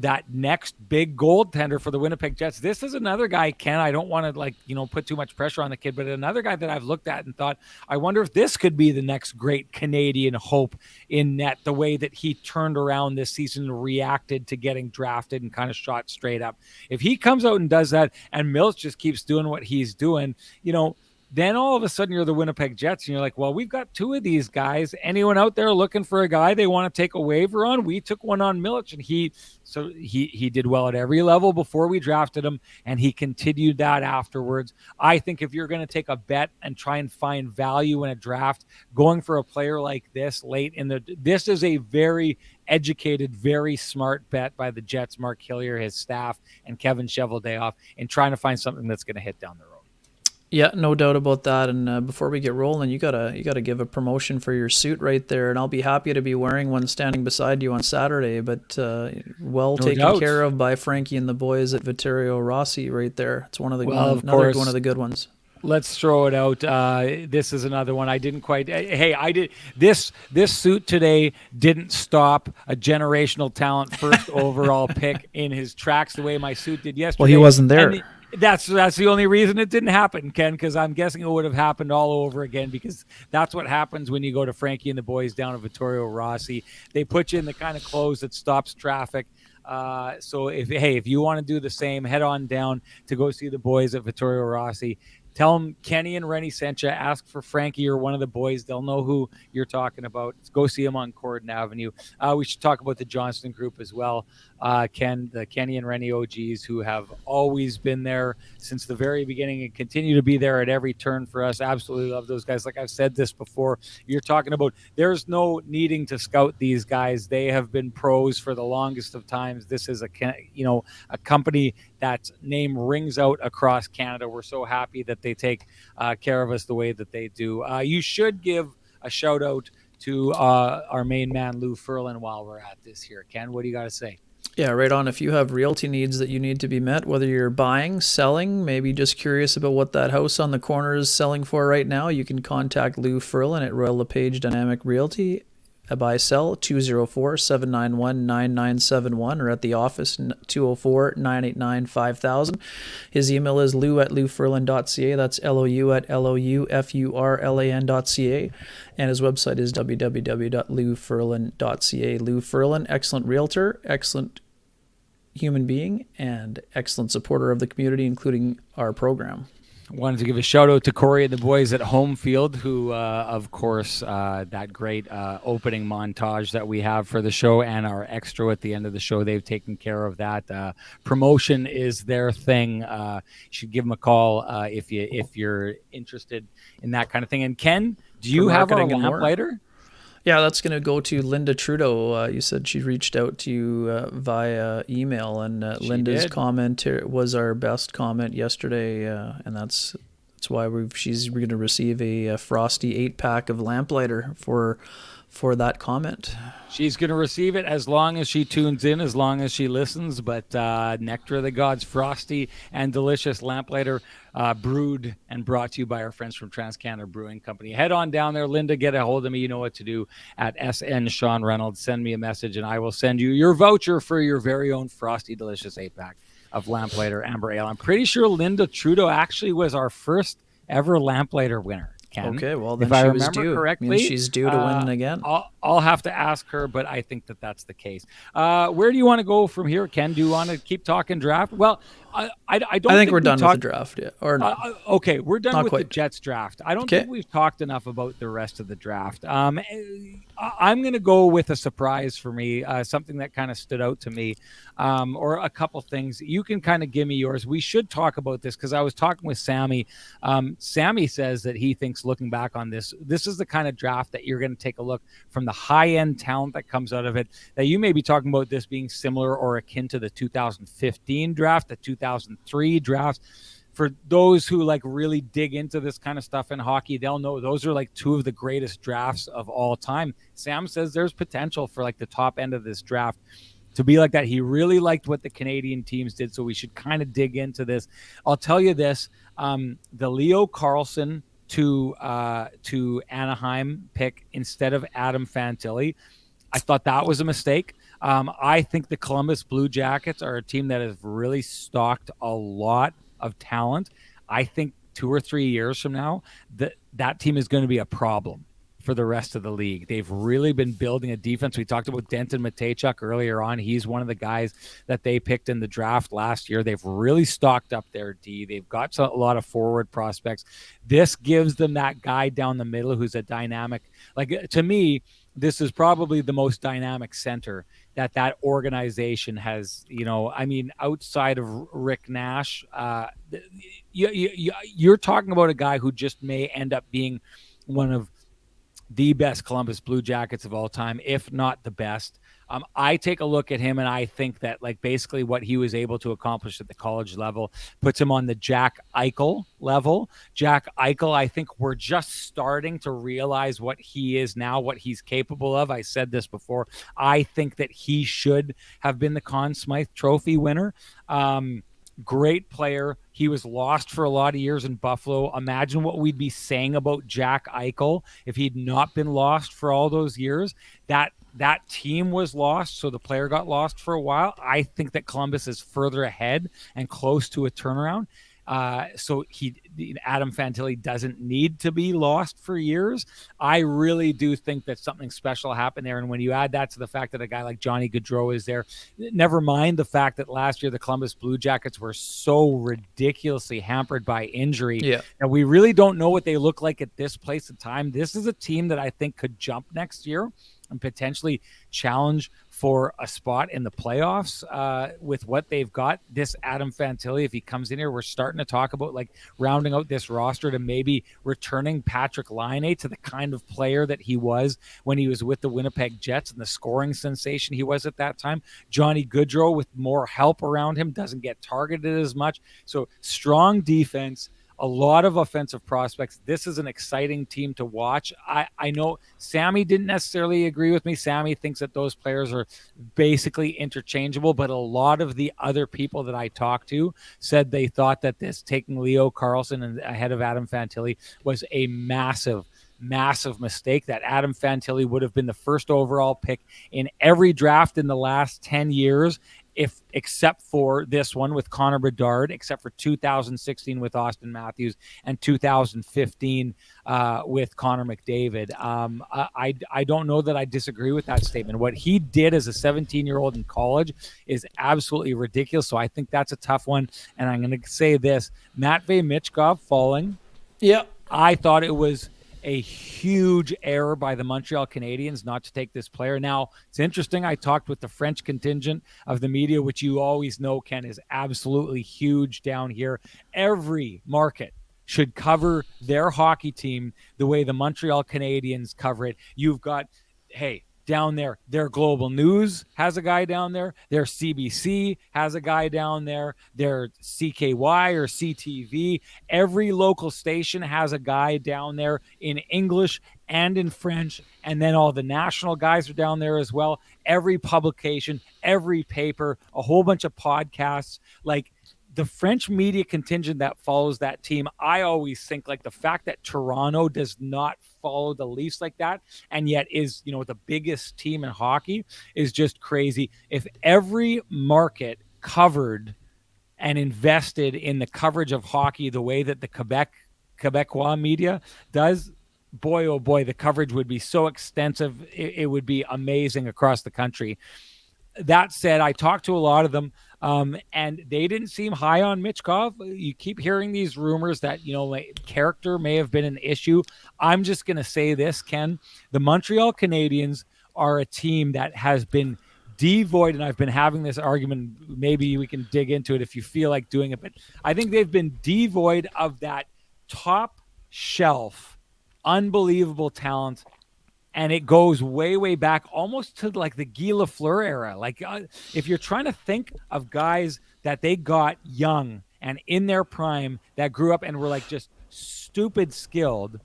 that next big goaltender for the Winnipeg Jets. This is another guy, Ken, I don't want to put too much pressure on the kid, but another guy that I've looked at and thought, I wonder if this could be the next great Canadian hope in net, the way that he turned around this season and reacted to getting drafted and kind of shot straight up. If he comes out and does that and Mills just keeps doing what he's doing, then all of a sudden you're the Winnipeg Jets and you're like, well, we've got two of these guys. Anyone out there looking for a guy they want to take a waiver on? We took one on Milic, and he did well at every level before we drafted him, and he continued that afterwards. I think if you're going to take a bet and try and find value in a draft, going for a player like this late this is a very educated, very smart bet by the Jets, Mark Hillier, his staff, and Kevin Cheveldayoff in trying to find something that's going to hit down the road. Yeah, no doubt about that. And before we get rolling, you gotta give a promotion for your suit right there, and I'll be happy to be wearing one standing beside you on Saturday. But taken care of by Frankie and the boys at Vittorio Rossi right there. It's one of the one of the good ones. Let's throw it out. This is another one I didn't quite. Hey, I did this suit today didn't stop a generational talent first overall pick in his tracks the way my suit did yesterday. Well, he wasn't there. That's the only reason it didn't happen, Ken, because I'm guessing it would have happened all over again, because that's what happens when you go to Frankie and the boys down at Vittorio Rossi. They put you in the kind of clothes that stops traffic. So if you want to do the same, head on down to go see the boys at Vittorio Rossi. Tell them Kenny and Renny sent you. Ask for Frankie or one of the boys. They'll know who you're talking about. Go see them on Corden Avenue. We should talk about the Johnston Group as well. Ken, the Kenny and Renny OGs, who have always been there since the very beginning and continue to be there at every turn for us. Absolutely love those guys. Like I've said this before, you're talking about there's no needing to scout these guys. They have been pros for the longest of times. This is a company that name rings out across Canada. We're so happy that they take care of us the way that they do. You should give a shout out to our main man, Lou Furlan, while we're at this here. Ken, what do you got to say? Yeah, right on. If you have realty needs that you need to be met, whether you're buying, selling, maybe just curious about what that house on the corner is selling for right now, you can contact Lou Furlan at Royal LePage Dynamic Realty. Buy sell 204-791-9971 or at the office 204-989-5000. His email is lou@loufurlan.ca. That's LOU@LOUFURLAN.ca. And his website is www.loufurlan.ca. Lou Furlan, excellent realtor, excellent human being, and excellent supporter of the community, including our program. Wanted to give a shout out to Corey and the boys at Home Field, who, of course, that great opening montage that we have for the show and our extra at the end of the show, they've taken care of that. Promotion is their thing. You should give them a call if you're interested in that kind of thing. And Ken, do you have a lamplighter? Yeah, that's going to go to Linda Trudeau. You said she reached out to you via email, and Linda's comment was our best comment yesterday, and that's why she's going to receive a Frosty 8-pack of lamplighter for that comment. She's going to receive it as long as she tunes in, as long as she listens. But Nectar of the Gods, Frosty and delicious lamplighter, brewed and brought to you by our friends from TransCanada Brewing Company. Head on down there, Linda. Get a hold of me. You know what to do at SN Sean Reynolds. Send me a message, and I will send you your voucher for your very own Frosty delicious 8-pack of lamplighter amber ale. I'm pretty sure Linda Trudeau actually was our first ever lamplighter winner. Ken. Okay, well, then if I was remember due. correctly, Means she's due to win again. I'll have to ask her, but I think that's the case. Where do you want to go from here, Ken? Do you want to keep talking draft? Well, I think we're done with the draft. Yeah, or no. Okay, we're done Not with quite. the Jets draft. I don't think we've talked enough about the rest of the draft. I'm going to go with a surprise for me, something that kind of stood out to me, or a couple things. You can kind of give me yours. We should talk about this because I was talking with Sammy. Sammy says that he thinks, looking back on this is the kind of draft that you're going to take a look from the high-end talent that comes out of it, that you may be talking about this being similar or akin to the 2015 draft, the 2003 draft. for those who like really dig into this kind of stuff in hockey, they'll know those are like two of the greatest drafts of all time. Sam says there's potential for like the top end of this draft to be like that. He really liked what the Canadian teams did, so we should kind of dig into this. I'll tell you this, the Leo Carlson to Anaheim pick instead of Adam Fantilli, I thought that was a mistake. I think the Columbus Blue Jackets are a team that has really stocked a lot of talent. I think 2 or 3 years from now, that team is going to be a problem for the rest of the league. They've really been building a defense. We talked about Denton Matejchuk earlier on. He's one of the guys that they picked in the draft last year. They've really stocked up their D. They've got a lot of forward prospects. This gives them that guy down the middle who's a dynamic. Like, to me, this is probably the most dynamic center that organization has, I mean, outside of Rick Nash, you're talking about a guy who just may end up being one of the best Columbus Blue Jackets of all time, if not the best. I take a look at him and I think that like basically what he was able to accomplish at the college level puts him on the Jack Eichel level. Jack Eichel, I think we're just starting to realize what he is now, what he's capable of. I said this before. I think that he should have been the Conn Smythe Trophy winner. Great player. He was lost for a lot of years in Buffalo. Imagine what we'd be saying about Jack Eichel if he'd not been lost for all those years. That team was lost, so the player got lost for a while. I think that Columbus is further ahead and close to a turnaround. So Adam Fantilli doesn't need to be lost for years. I really do think that something special happened there. And when you add that to the fact that a guy like Johnny Gaudreau is there, never mind the fact that last year the Columbus Blue Jackets were so ridiculously hampered by injury. Yeah. And we really don't know what they look like at this place in time. This is a team that I think could jump next year and potentially challenge for a spot in the playoffs with what they've got. This Adam Fantilli, if he comes in here, we're starting to talk about like rounding out this roster to maybe returning Patrick Laine to the kind of player that he was when he was with the Winnipeg Jets and the scoring sensation he was at that time. Johnny Gaudreau with more help around him doesn't get targeted as much. So strong defense, a lot of offensive prospects. This is an exciting team to watch. I know Sammy didn't necessarily agree with me. Sammy thinks that those players are basically interchangeable, but a lot of the other people that I talked to said they thought that this taking Leo Carlson ahead of Adam Fantilli was a massive mistake, that Adam Fantilli would have been the first overall pick in every draft in the last 10 years, except for this one with Connor Bedard, except for 2016 with Austin Matthews and 2015 with Connor McDavid. I don't know that I disagree with that statement. What he did as a 17-year-old in college is absolutely ridiculous. So I think that's a tough one. And I'm going to say this, Matvei Michkov falling. Yeah. I thought it was a huge error by the Montreal Canadiens not to take this player. Now, it's interesting. I talked with the French contingent of the media, which you always know, Ken, is absolutely huge down here. Every market should cover their hockey team the way the Montreal Canadiens cover it. You've got, down there, their Global News has a guy down there. Their CBC has a guy down there. Their CKY or CTV. Every local station has a guy down there in English and in French. And then all the national guys are down there as well. Every publication, every paper, a whole bunch of podcasts. Like, the French media contingent that follows that team, I always think like the fact that Toronto does not follow the Leafs like that and yet is, the biggest team in hockey is just crazy. If every market covered and invested in the coverage of hockey the way that the Quebecois media does, boy, oh boy, the coverage would be so extensive. It would be amazing across the country. That said, I talked to a lot of them, and they didn't seem high on Michkov. You keep hearing these rumors that, character may have been an issue. I'm just going to say this, Ken. The Montreal Canadiens are a team that has been devoid, and I've been having this argument. Maybe we can dig into it if you feel like doing it, but I think they've been devoid of that top shelf, unbelievable talent. And it goes way, way back almost to like the Guy Lafleur era. Like if you're trying to think of guys that they got young and in their prime that grew up and were like just stupid skilled.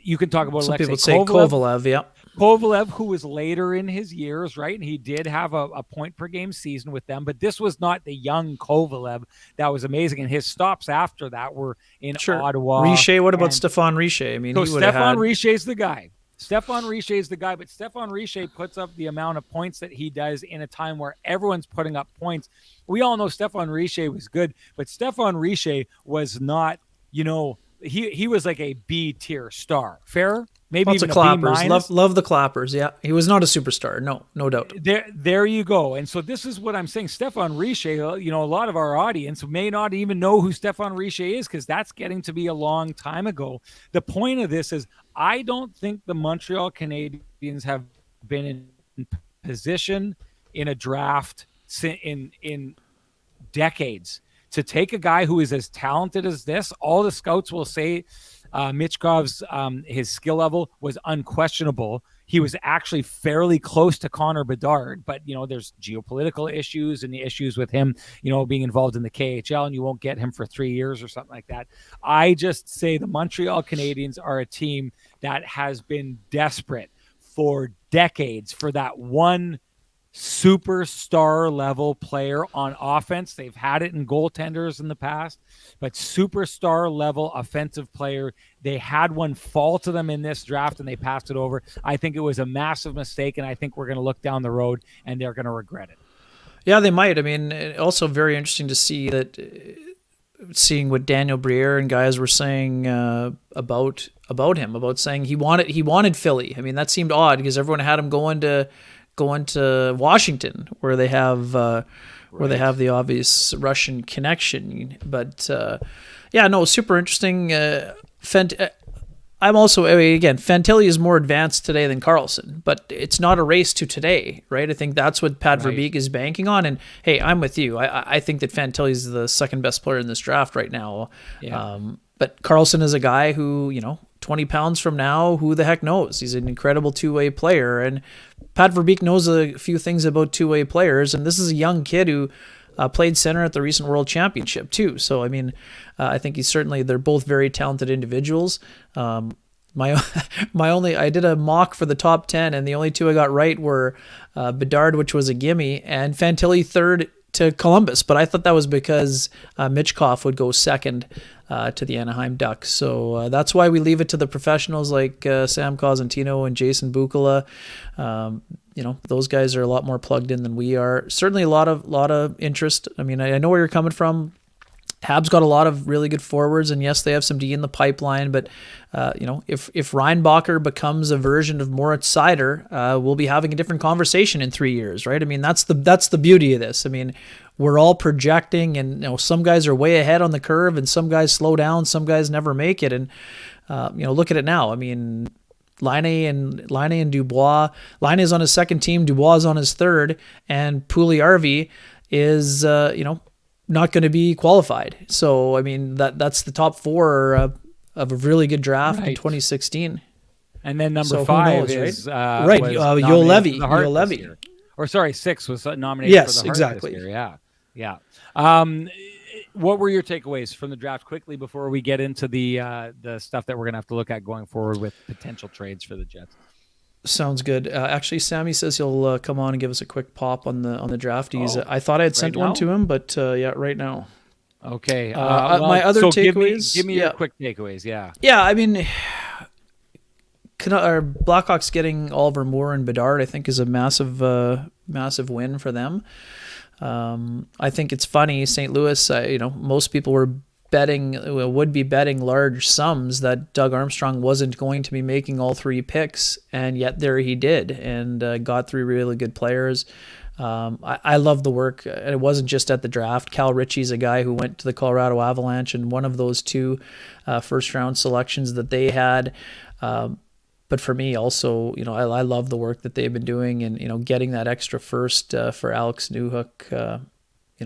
You can talk about Some Alexei people say Kovalev, yeah. Kovalev, who was later in his years, right? And he did have a point per game season with them, but this was not the young Kovalev that was amazing. And his stops after that were in Ottawa. Richer, what about Stéphane Richer? I mean, so he would have had... Richer's the guy. Stéphane Richer is the guy, but Stéphane Richer puts up the amount of points that he does in a time where everyone's putting up points. We all know Stéphane Richer was good, but Stéphane Richer was not, he was like a B tier star. Fair? Maybe lots even of clappers. a B-. Love the clappers. Yeah, he was not a superstar. No doubt. There you go. And so this is what I'm saying. Stéphane Richer, a lot of our audience may not even know who Stéphane Richer is because that's getting to be a long time ago. The point of this is I don't think the Montreal Canadiens have been in position in a draft in decades to take a guy who is as talented as this. All the scouts will say Michkov's his skill level was unquestionable. He was actually fairly close to Connor Bedard, but there's geopolitical issues and the issues with him, being involved in the KHL, and you won't get him for 3 years or something like that. I just say the Montreal Canadiens are a team that has been desperate for decades for that one superstar level player on offense. They've had it in goaltenders in the past, but superstar level offensive player, they had one fall to them in this draft and they passed it over. I think it was a massive mistake, and I think we're going to look down the road and they're going to regret it. Yeah, they might. I mean, also very interesting to see that, seeing what Daniel Briere and guys were saying about him, about saying he wanted Philly. I mean, that seemed odd because everyone had him going to Washington, where they have they have the obvious Russian connection. But super interesting. I'm also, again, Fantilli is more advanced today than Karlsson, but it's not a race to today, right? I think that's what Pat Verbeek is banking on. And hey, I'm with you. I think that Fantilli is the second best player in this draft right now. Yeah. But Karlsson is a guy who, 20 pounds from now, who the heck knows? He's an incredible two-way player. And Pat Verbeek knows a few things about two-way players. And this is a young kid who played center at the recent World Championship too. So, I mean, I think they're both very talented individuals. I did a mock for the top 10, and the only two I got right were Bedard, which was a gimme, and Fantilli third to Columbus. But I thought that was because Michkov would go second to the Anaheim Ducks. So that's why we leave it to the professionals like Sam Cosentino and Jason Bukala. Those guys are a lot more plugged in than we are. Certainly a lot of interest. I mean, I know where you're coming from. Habs got a lot of really good forwards, and yes, they have some D in the pipeline. But if Reinbacher becomes a version of Moritz Seider, we'll be having a different conversation in 3 years, right? I mean, that's the beauty of this. I mean, we're all projecting, and some guys are way ahead on the curve, and some guys slow down, some guys never make it, and look at it now. I mean, Laine and Dubois. Laine is on his second team, Dubois is on his third, and Puljujärvi is not going to be qualified. So, I mean, that's the top four of a really good draft in 2016. And then number 5 is Joel Levy. Or sorry, 6 was nominated for the Hart exactly. this year. Yeah. What were your takeaways from the draft quickly before we get into the stuff that we're going to have to look at going forward with potential trades for the Jets? Sounds good. Actually, Sammy says he'll come on and give us a quick pop on the drafties. I thought I had sent one to him, but right now. Okay. My other takeaways. Give me your quick takeaways. Yeah. Yeah, I mean, our Blackhawks getting Oliver Moore and Bedard, I think, is a massive win for them. I think it's funny. St. Louis, most people would be betting large sums that Doug Armstrong wasn't going to be making all 3 picks, and yet there he did, and got 3 really good players. I love the work. It wasn't just at the draft. Cal Ritchie's a guy who went to the Colorado Avalanche, and one of those 2 first-round selections that they had. But for me also, I love the work that they've been doing, and, getting that extra first for Alex Newhook,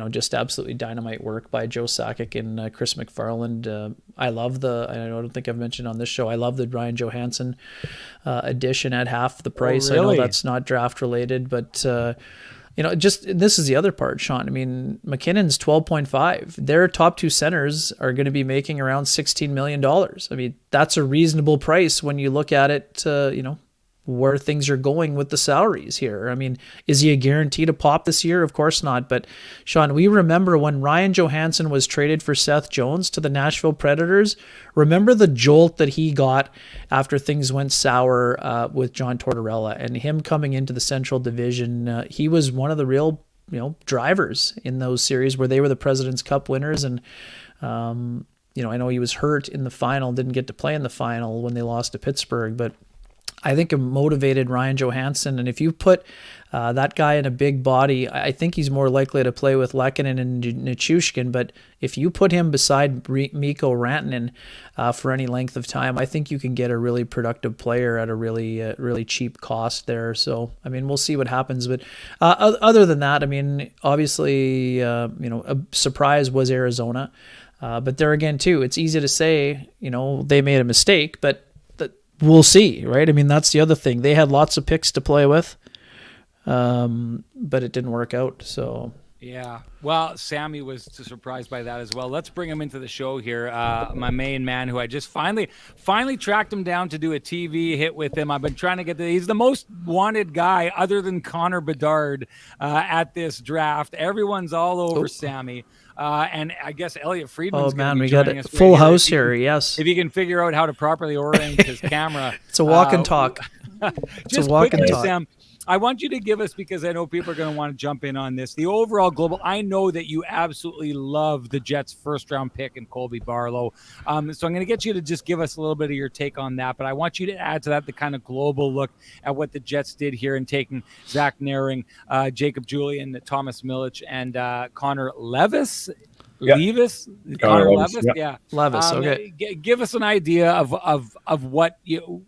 just absolutely dynamite work by Joe Sakic and Chris McFarland. I don't think I've mentioned on this show, I love the Ryan Johansson addition at half the price. Oh, really? I know that's not draft related, but This is the other part, Sean. I mean, McKinnon's 12.5. Their top two centers are going to be making around $16 million. I mean, that's a reasonable price when you look at it, where things are going with the salaries here. I mean, is he a guarantee to pop this year? Of course not. But Sean, we remember when Ryan Johansson was traded for Seth Jones to the Nashville Predators. Remember the jolt that he got after things went sour with John Tortorella and him coming into the Central Division. He was one of the real, drivers in those series where they were the President's Cup winners. And, I know he was hurt in the final, didn't get to play in the final when they lost to Pittsburgh, but I think it motivated Ryan Johansson. And if you put that guy in a big body, I think he's more likely to play with Lehkonen and Nichushkin. But if you put him beside Mikko Rantanen for any length of time, I think you can get a really productive player at a really cheap cost there. So, I mean, we'll see what happens. But other than that, I mean, obviously, a surprise was Arizona. But there again, too, it's easy to say, they made a mistake, but we'll see, right? I mean, that's the other thing. They had lots of picks to play with, but it didn't work out. So yeah, well, Sammy was surprised by that as well. Let's bring him into the show here. My main man, who I just finally tracked him down to do a TV hit with him. I've been trying to he's the most wanted guy other than Connor Bedard at this draft. Everyone's all over Sammy. And I guess Elliot Friedman's going to be joining us. We got a full house here, yes. If he can figure out how to properly orient his camera. It's a walk and talk. Just quickly, Sam, I want you to give us, because I know people are going to want to jump in on this, the overall global. I know that you absolutely love the Jets' first-round pick in Colby Barlow. So I'm going to get you to just give us a little bit of your take on that. But I want you to add to that the kind of global look at what the Jets did here in taking Zach Naring, Jacob Julian, Thomas Milic, and Connor Levis. Yeah. Levis? Connor Levis? Yeah. Levis, okay. Give us an idea of what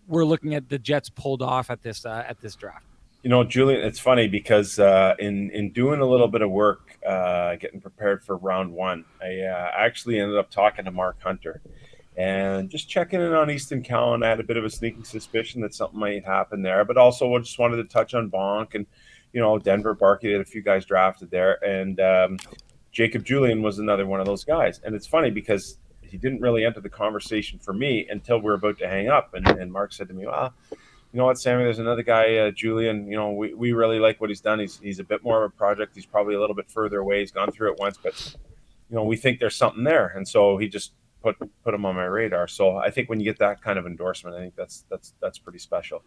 we're looking at the Jets pulled off at this draft. Julian, it's funny because in doing a little bit of work, getting prepared for round one, I actually ended up talking to Mark Hunter and just checking in on Easton Cowan. I had a bit of a sneaking suspicion that something might happen there, but also I just wanted to touch on Bonk and, Denver. Barkey had a few guys drafted there, and Jacob Julian was another one of those guys. And it's funny because he didn't really enter the conversation for me until we were about to hang up. And Mark said to me, well, you know what, Sammy, there's another guy, Julian, we really like what he's done. He's a bit more of a project. He's probably a little bit further away. He's gone through it once, but, we think there's something there. And so he just put him on my radar. So I think when you get that kind of endorsement, I think that's pretty special.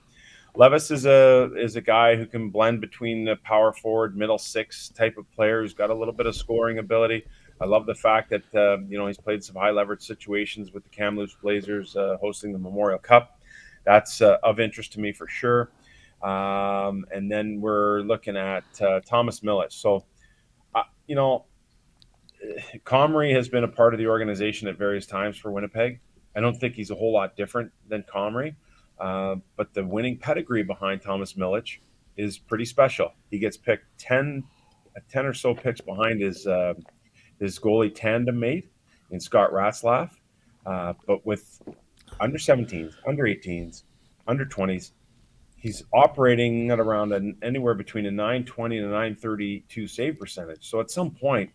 Levis is a guy who can blend between the power forward, middle six type of player who's got a little bit of scoring ability. I love the fact that, he's played some high leverage situations with the Kamloops Blazers hosting the Memorial Cup. That's of interest to me for sure. And then we're looking at Thomas Milic. So, Comrie has been a part of the organization at various times for Winnipeg. I don't think he's a whole lot different than Comrie. But the winning pedigree behind Thomas Milic is pretty special. He gets picked 10 or so picks behind his goalie tandem mate in Scott Ratzlaff. But with under 17s, under 18s, under 20s, he's operating at around anywhere between a 920 and a 932 save percentage. So at some point,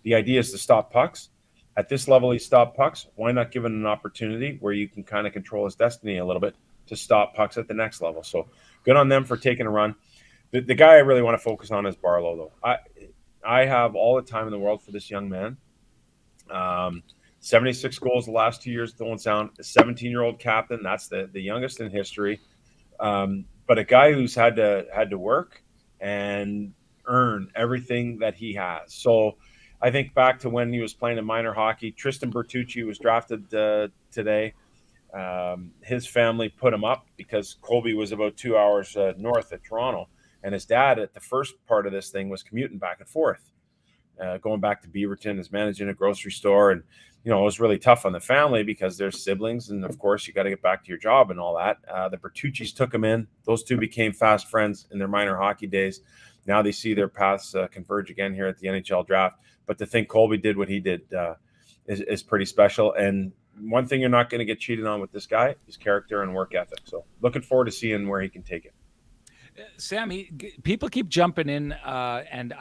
the idea is to stop pucks. At this level, he stopped pucks. Why not give him an opportunity where you can kind of control his destiny a little bit to stop pucks at the next level? So good on them for taking a run. The guy I really want to focus on is Barlow, though. I have all the time in the world for this young man. 76 goals the last 2 years, don't sound. A 17-year-old captain, that's the youngest in history. But a guy who's had to work and earn everything that he has. So I think back to when he was playing in minor hockey. Tristan Bertucci was drafted today. His family put him up because Colby was about 2 hours north of Toronto. And his dad at the first part of this thing was commuting back and forth, going back to Beaverton, is managing a grocery store. And, it was really tough on the family because they're siblings. And, of course, you got to get back to your job and all that. The Bertuccis took him in. Those two became fast friends in their minor hockey days. Now they see their paths converge again here at the NHL Draft. But to think Colby did what he did is pretty special. And one thing you're not going to get cheated on with this guy is character and work ethic. So looking forward to seeing where he can take it. Sammy, people keep jumping in, and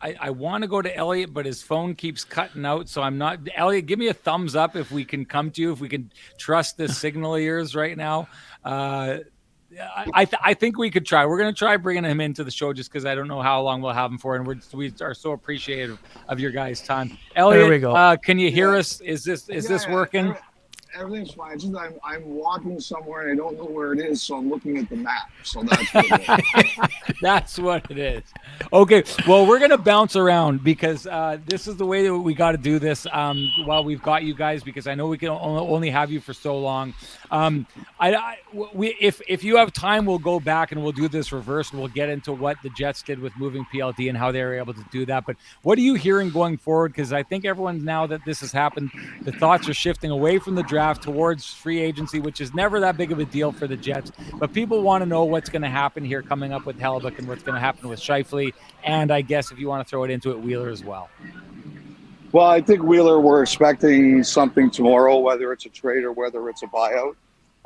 I want to go to Elliot, but his phone keeps cutting out. So I'm not. Elliot, give me a thumbs up if we can come to you, if we can trust this signal of yours right now. I think we could try. We're going to try bringing him into the show just because I don't know how long we'll have him for, and we are so appreciative of your guys' time. Elliot, there we go. Can you hear us? Is this working? Everything's fine. It's just I'm walking somewhere and I don't know where it is, so I'm looking at the map. So that's what it is. That's what it is. Okay, well, we're going to bounce around because this is the way that we got to do this while we've got you guys, because I know we can only have you for so long. If you have time, we'll go back and we'll do this reverse, and we'll get into what the Jets did with moving PLD and how they were able to do that. But what are you hearing going forward? Because I think everyone, now that this has happened, the thoughts are shifting away from the draft towards free agency, which is never that big of a deal for the Jets. But people want to know what's going to happen here coming up with Hellebuyck and what's going to happen with Scheifele. And I guess if you want to throw it into it, Wheeler as well. Well, I think Wheeler, we're expecting something tomorrow, whether it's a trade or whether it's a buyout.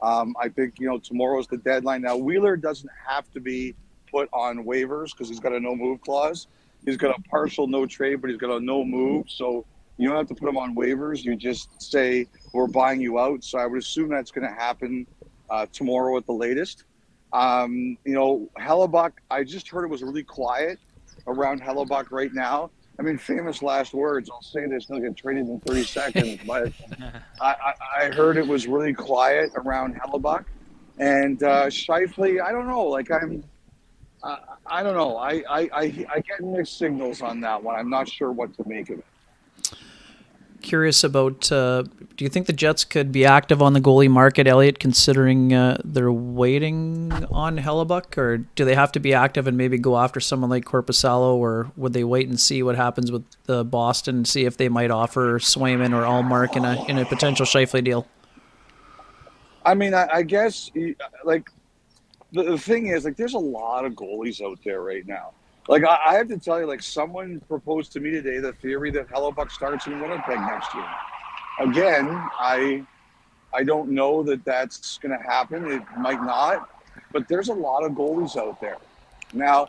I think, tomorrow's the deadline. Now, Wheeler doesn't have to be put on waivers because he's got a no-move clause. He's got a partial no trade, but he's got a no move. So you don't have to put him on waivers. You just say, we're buying you out. So I would assume that's going to happen tomorrow at the latest. Hellebuyck, I just heard it was really quiet around Hellebuyck right now. I mean, famous last words. I'll say this, he'll get traded in 30 seconds. But I heard it was really quiet around Hellebuyck. And Scheifele, I don't know. I don't know. I get mixed signals on that one. I'm not sure what to make of it. Curious about, do you think the Jets could be active on the goalie market, Elliot, considering they're waiting on Hellebuyck? Or do they have to be active and maybe go after someone like Korpisalo? Or would they wait and see what happens with Boston and see if they might offer Swayman or Allmark in a potential Scheifele deal? I mean, I guess, the thing is, there's a lot of goalies out there right now. I have to tell you, someone proposed to me today the theory that Hellebuyck starts in Winnipeg next year. Again, I don't know that that's going to happen. It might not. But there's a lot of goalies out there. Now,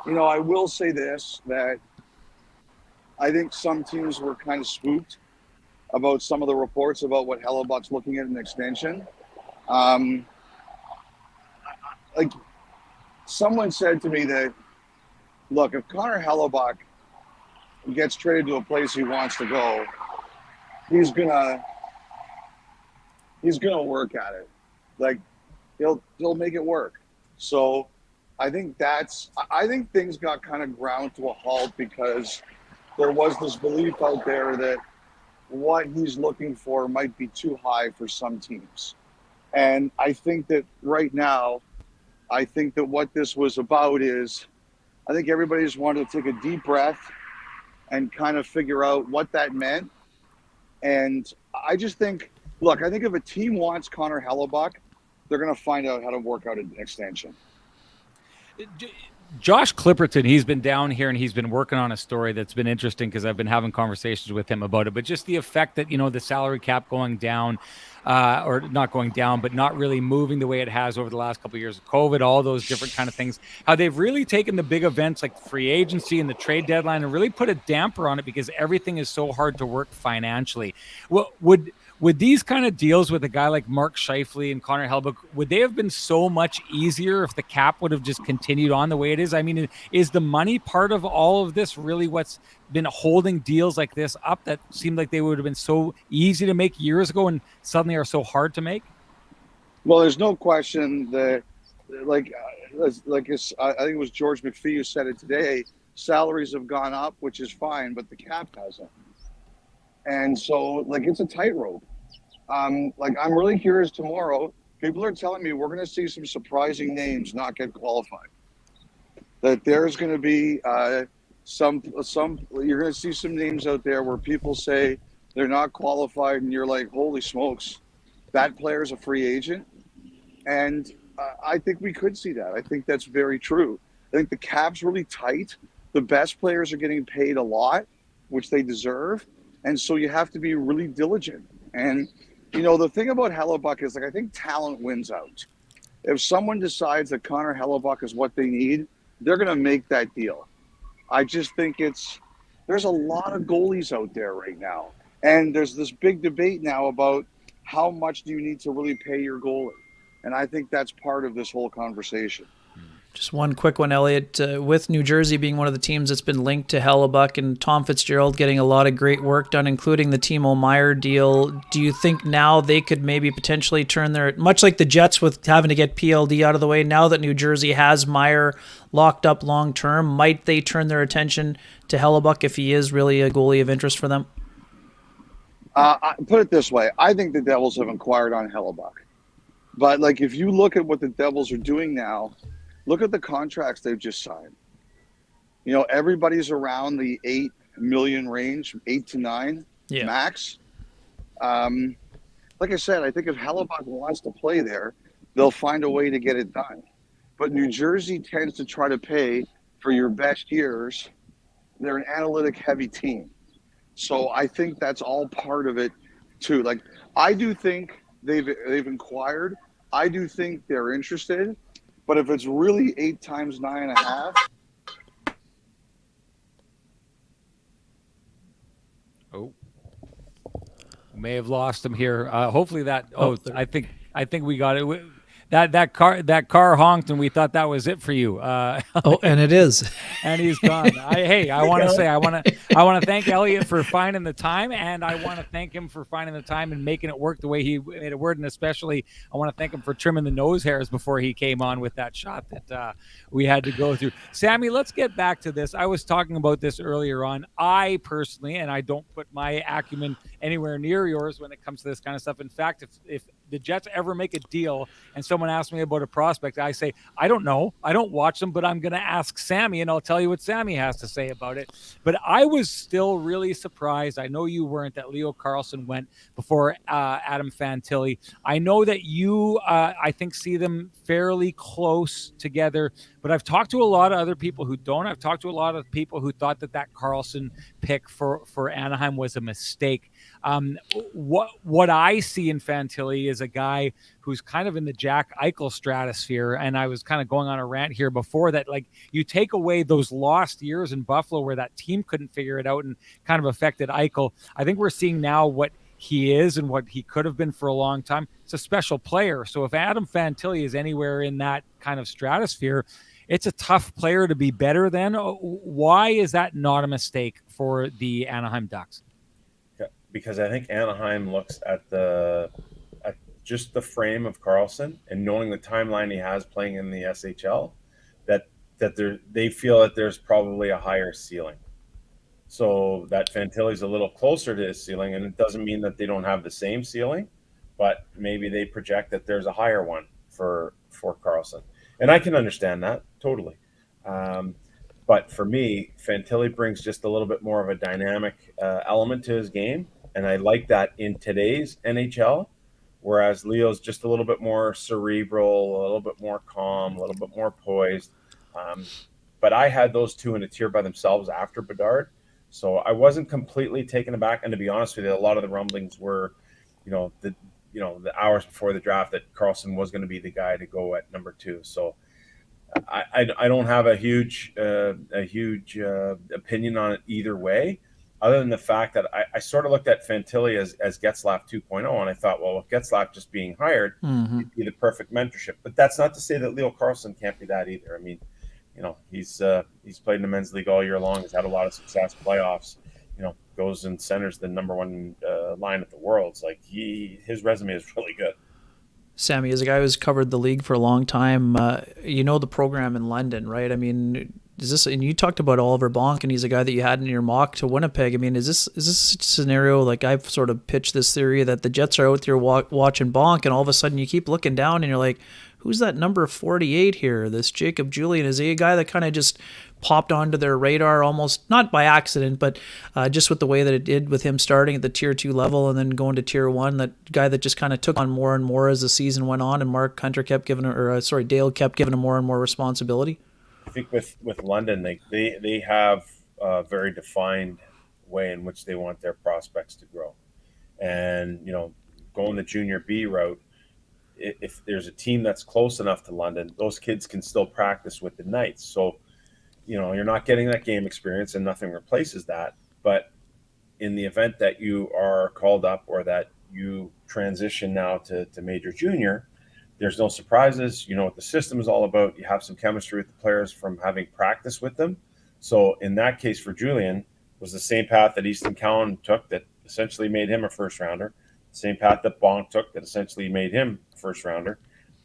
I will say this, that I think some teams were kind of spooked about some of the reports about what Hellebuyck's looking at an extension. Someone said to me that, look, if Connor Hellebuyck gets traded to a place he wants to go, he's gonna work at it. He'll make it work. So I think things got kind of ground to a halt because there was this belief out there that what he's looking for might be too high for some teams. And I think that right now, what this was about is, I think everybody just wanted to take a deep breath and kind of figure out what that meant. And I just think, I think if a team wants Connor Hellebuyck, they're going to find out how to work out an extension. Josh Clipperton, he's been down here and he's been working on a story that's been interesting because I've been having conversations with him about it. But just the effect that, the salary cap going down, or not going down, but not really moving the way it has over the last couple of years of COVID, all those different kind of things, how they've really taken the big events like free agency and the trade deadline and really put a damper on it because everything is so hard to work financially. Well, would these kind of deals with a guy like Mark Scheifele and Connor Hellebuyck, would they have been so much easier if the cap would have just continued on the way it is? I mean, is the money part of all of this really what's been holding deals like this up that seemed like they would have been so easy to make years ago and suddenly are so hard to make? Well, there's no question that, I think it was George McPhee who said it today, salaries have gone up, which is fine, but the cap hasn't. And so, it's a tightrope. I'm really curious tomorrow. People are telling me we're going to see some surprising names not get qualified. That there's going to be you're going to see some names out there where people say they're not qualified, and you're like, holy smokes, that player's a free agent. And I think we could see that. I think that's very true. I think the cap's really tight. The best players are getting paid a lot, which they deserve. And so you have to be really diligent. And, the thing about Hellebuyck is, I think talent wins out. If someone decides that Connor Hellebuck is what they need, they're going to make that deal. I just think there's a lot of goalies out there right now. And there's this big debate now about how much do you need to really pay your goalie. And I think that's part of this whole conversation. Just one quick one, Elliot. With New Jersey being one of the teams that's been linked to Hellebuck and Tom Fitzgerald getting a lot of great work done, including the Timo Meier deal, do you think now they could maybe potentially turn their, much like the Jets with having to get PLD out of the way, now that New Jersey has Meier locked up long term, might they turn their attention to Hellebuck if he is really a goalie of interest for them? I put it this way. I think the Devils have inquired on Hellebuck. But, like, if you look at what the Devils are doing now, look at the contracts they've just signed. You know, everybody's around the $8 million range, 8 to 9 max. Like I said, I think if Hellebuck wants to play there, they'll find a way to get it done. But New Jersey tends to try to pay for your best years. They're an analytic-heavy team. So I think that's all part of it, too. Like, I do think they've inquired. I do think they're interested. But if it's really 8 times 9.5. Oh, may have lost him here. Hopefully that. I think we got it. That car honked, and we thought that was it for you. And it is. And he's gone. I want to thank Elliot for finding the time, and I want to thank him for finding the time and making it work the way he made it work. And especially, I want to thank him for trimming the nose hairs before he came on with that shot that we had to go through. Sammy, let's get back to this. I was talking about this earlier on. I personally, and I don't put my acumen anywhere near yours when it comes to this kind of stuff. In fact, if the Jets ever make a deal and someone asks me about a prospect, I say, I don't know. I don't watch them, but I'm going to ask Sammy, and I'll tell you what Sammy has to say about it. But I was still really surprised. I know you weren't, that Leo Carlsson went before Adam Fantilli. I know that you, I think, see them fairly close together, but I've talked to a lot of other people who don't. I've talked to a lot of people who thought that Carlsson pick for Anaheim was a mistake. What I see in Fantilli is a guy who's kind of in the Jack Eichel stratosphere, and I was kind of going on a rant here before that, like, you take away those lost years in Buffalo where that team couldn't figure it out and kind of affected Eichel. I think we're seeing now what he is and what he could have been for a long time. It's a special player. So if Adam Fantilli is anywhere in that kind of stratosphere, it's a tough player to be better than. Why is that not a mistake for the Anaheim Ducks? Because I think Anaheim looks at just the frame of Carlsson and knowing the timeline he has playing in the SHL, that they feel that there's probably a higher ceiling. So that Fantilli's a little closer to his ceiling, and it doesn't mean that they don't have the same ceiling, but maybe they project that there's a higher one for Carlsson. And I can understand that totally. But for me, Fantilli brings just a little bit more of a dynamic element to his game. And I like that in today's NHL, whereas Leo's just a little bit more cerebral, a little bit more calm, a little bit more poised. But I had those two in a tier by themselves after Bedard. So I wasn't completely taken aback. And to be honest with you, a lot of the rumblings were, the hours before the draft that Carlsson was going to be the guy to go at number 2. So I don't have a huge opinion on it either way, other than the fact that I sort of looked at Fantilli as Getzlaf 2.0, and I thought, well, with Getzlaf just being hired, he'd be the perfect mentorship. But that's not to say that Leo Carlsson can't be that either. I mean, he's played in the men's league all year long. He's had a lot of success, playoffs. Goes and centers the number 1 line at the Worlds. Like his resume is really good. Sammy, as a guy who's covered the league for a long time, the program in London, right? I mean, is this? And you talked about Oliver Bonk, and he's a guy that you had in your mock to Winnipeg. I mean, is this a scenario, like I've sort of pitched this theory that the Jets are out there watching Bonk, and all of a sudden you keep looking down and you're like, who's that number 48 here? This Jacob Julian, is he a guy that kind of just popped onto their radar almost not by accident, but just with the way that it did with him starting at the tier 2 level and then going to tier 1, that guy that just kind of took on more and more as the season went on, and Dale kept giving him more and more responsibility? I think with London, they have a very defined way in which they want their prospects to grow, and going the junior B route, if there's a team that's close enough to London, those kids can still practice with the Knights. So, you're not getting that game experience, and nothing replaces that. But in the event that you are called up or that you transition now to major junior, there's no surprises. You know what the system is all about. You have some chemistry with the players from having practice with them. So in that case for Julian, was the same path that Easton Cowan took that essentially made him a first rounder, the same path that Bonk took that essentially made him a first rounder,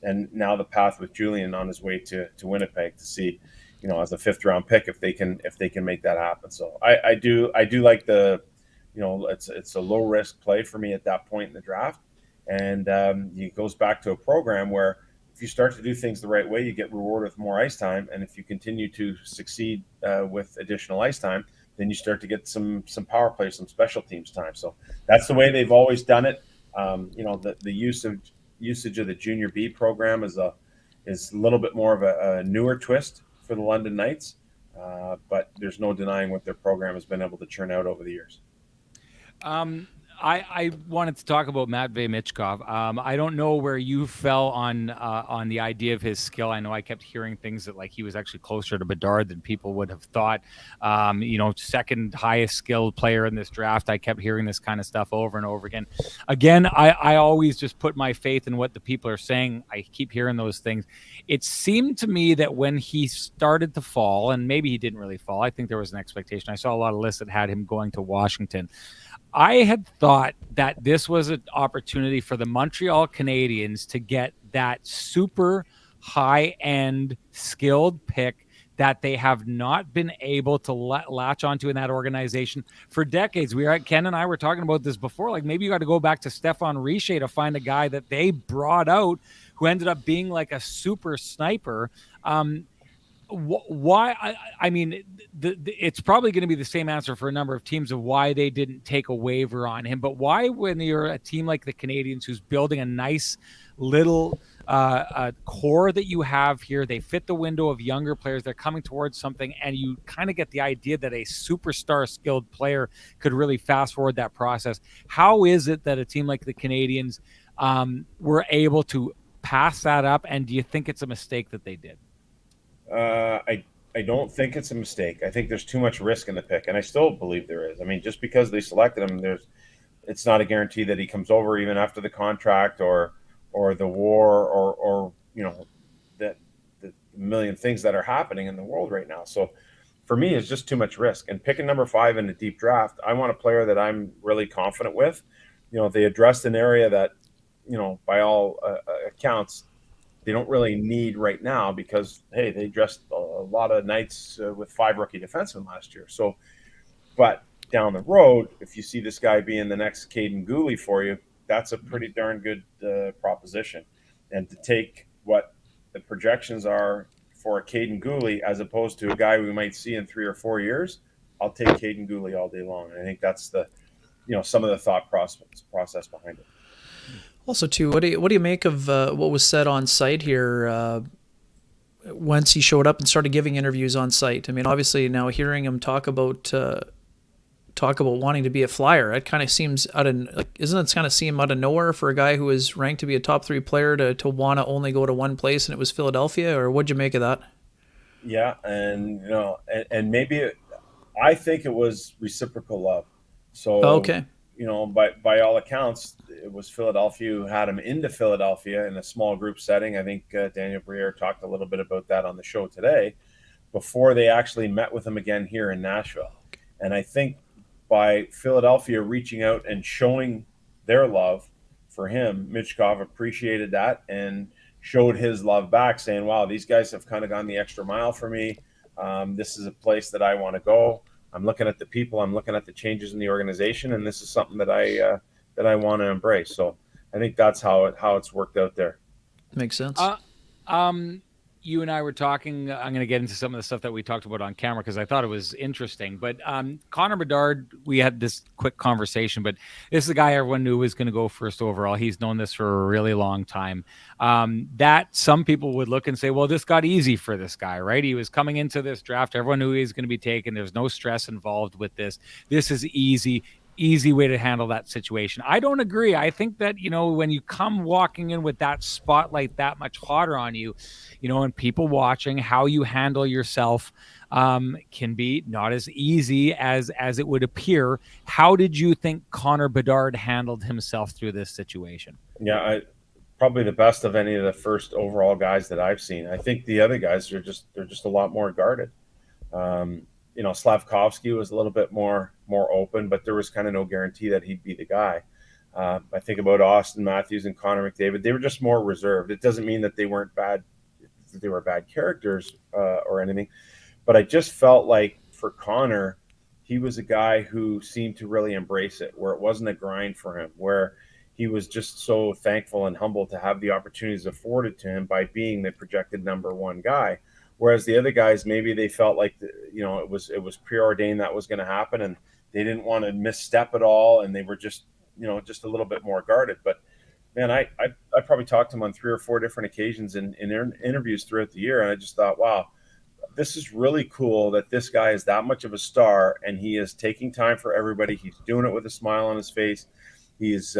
and now the path with Julian on his way to Winnipeg to see, as a 5th round pick if they can make that happen. So I do like the, it's a low risk play for me at that point in the draft, and it goes back to a program where if you start to do things the right way, you get rewarded with more ice time, and if you continue to succeed with additional ice time, then you start to get some power play, some special teams time. So that's the way they've always done it. The usage of the Junior B program is a little bit more of a newer twist for the London Knights, but there's no denying what their program has been able to churn out over the years. I wanted to talk about Matvei Michkov. I don't know where you fell on the idea of his skill. I know I kept hearing things that he was actually closer to Bedard than people would have thought. Second highest skilled player in this draft. I kept hearing this kind of stuff over and over again. I always just put my faith in what the people are saying. I keep hearing those things. It seemed to me that when he started to fall, and maybe he didn't really fall, I think there was an expectation. I saw a lot of lists that had him going to Washington. I had thought that this was an opportunity for the Montreal Canadiens to get that super high-end skilled pick that they have not been able to latch onto in that organization for decades. Ken and I were talking about this before. Maybe you got to go back to Stefan Richer to find a guy that they brought out who ended up being like a super sniper. Why? I mean, it's probably going to be the same answer for a number of teams of why they didn't take a waiver on him. But why, when you're a team like the Canadiens, who's building a nice little core that you have here, they fit the window of younger players, they're coming towards something, and you kind of get the idea that a superstar skilled player could really fast forward that process. How is it that a team like the Canadiens were able to pass that up, and do you think it's a mistake that they did? I don't think it's a mistake. I think there's too much risk in the pick, and I still believe there is. I mean, just because they selected him, it's not a guarantee that he comes over even after the contract or the war or the million things that are happening in the world right now. So for me, it's just too much risk. And picking number 5 in a deep draft, I want a player that I'm really confident with. They addressed an area that, by all accounts, they don't really need right now because, hey, they dressed a lot of Knights with 5 rookie defensemen last year. So, but down the road, if you see this guy being the next Caden Gooley for you, that's a pretty darn good proposition. And to take what the projections are for a Caden Gooley as opposed to a guy we might see in 3 or 4 years, I'll take Caden Gooley all day long. And I think that's the, some of the thought process behind it. Also, too, what do you make of what was said on site here once he showed up and started giving interviews on site? I mean, obviously now hearing him talk about wanting to be a Flyer, it kind of seems isn't it kind of seem out of nowhere for a guy who is ranked to be a top 3 player to want to only go to one place, and it was Philadelphia? Or what'd you make of that? Yeah, and and maybe I think it was reciprocal love. So okay. By all accounts, it was Philadelphia who had him into Philadelphia in a small group setting. I think Daniel Briere talked a little bit about that on the show today before they actually met with him again here in Nashville. And I think by Philadelphia reaching out and showing their love for him, Michkov appreciated that and showed his love back, saying, wow, these guys have kind of gone the extra mile for me. This is a place that I want to go. I'm looking at the people, I'm looking at the changes in the organization, and this is something that I want to embrace. So I think that's how it's worked out there. Makes sense. You and I were talking, I'm going to get into some of the stuff that we talked about on camera because I thought it was interesting. But Connor Bedard, we had this quick conversation, but this is a guy everyone knew was going to go first overall. He's known this for a really long time. That some people would look and say, well, this got easy for this guy, right? He was coming into this draft. Everyone knew he was going to be taken. There's no stress involved with this. This is easy. easy way to handle that situation. I don't agree. I think that, when you come walking in with that spotlight that much hotter on you, and people watching, how you handle yourself can be not as easy as it would appear. How did you think Connor Bedard handled himself through this situation? Yeah, probably the best of any of the first overall guys that I've seen. I think the other guys they're just a lot more guarded. Slavkovsky was a little bit more open, but there was kind of no guarantee that he'd be the guy. I think about Austin Matthews and Connor McDavid. They were just more reserved. It doesn't mean that they weren't bad, that they were bad characters or anything, but I just felt like for Connor, he was a guy who seemed to really embrace it, where it wasn't a grind for him, where he was just so thankful and humble to have the opportunities afforded to him by being the projected number one guy. Whereas the other guys, maybe they felt like, it was preordained that was going to happen, and they didn't want to misstep at all, and they were just a little bit more guarded. But man, I probably talked to him on 3 or 4 different occasions in interviews throughout the year, and I just thought, wow, this is really cool that this guy is that much of a star, and he is taking time for everybody. He's doing it with a smile on his face. He's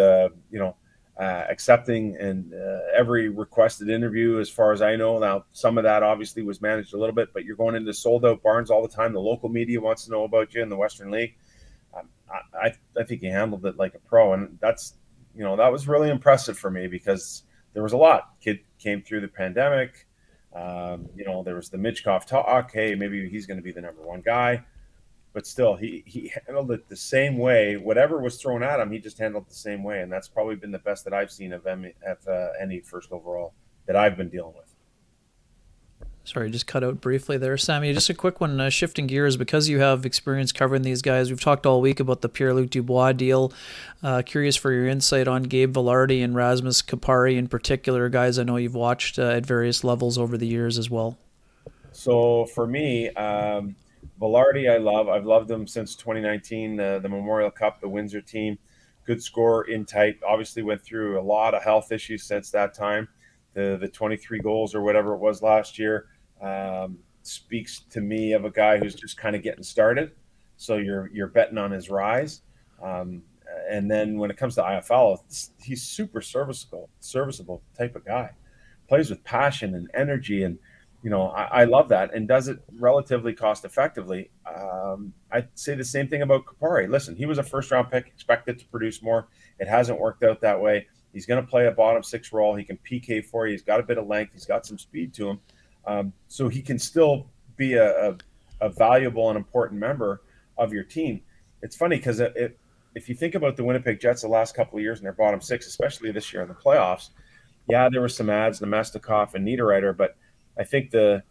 accepting and every requested interview, as far as I know. Now, some of that obviously was managed a little bit, but you're going into sold out barns all the time. The local media wants to know about you in the Western League. I think he handled it like a pro, and that's that was really impressive for me, because there was a lot. Kid came through the pandemic. There was the Michkov talk. Hey, maybe he's going to be the number one guy. But still, he handled it the same way. Whatever was thrown at him, he just handled it the same way. And that's probably been the best that I've seen of any first overall that I've been dealing with. Sorry, just cut out briefly there. Sammy, just a quick one, shifting gears, because you have experience covering these guys. We've talked all week about the Pierre-Luc Dubois deal. Curious for your insight on Gabe Vilardi and Rasmus Kupari in particular, guys I know you've watched at various levels over the years as well. So for me, Vilardi, I've loved him since 2019, the Memorial Cup, the Windsor team. Good scorer, in tight. Obviously went through a lot of health issues since that time. The 23 goals or whatever it was last year speaks to me of a guy who's just kind of getting started. So you're betting on his rise. And then when it comes to IFL, he's super serviceable type of guy. Plays with passion and energy, and I love that, and does it relatively cost effectively. I'd say the same thing about Kupari. Listen, he was a first-round pick, expected to produce more. It hasn't worked out that way. He's going to play a bottom 6 role. He can PK for you. He's got a bit of length. He's got some speed to him. So he can still be a valuable and important member of your team. It's funny because if you think about the Winnipeg Jets the last couple of years in their bottom 6, especially this year in the playoffs, yeah, there were some ads, Nemestikov and Niederreiter, but I think the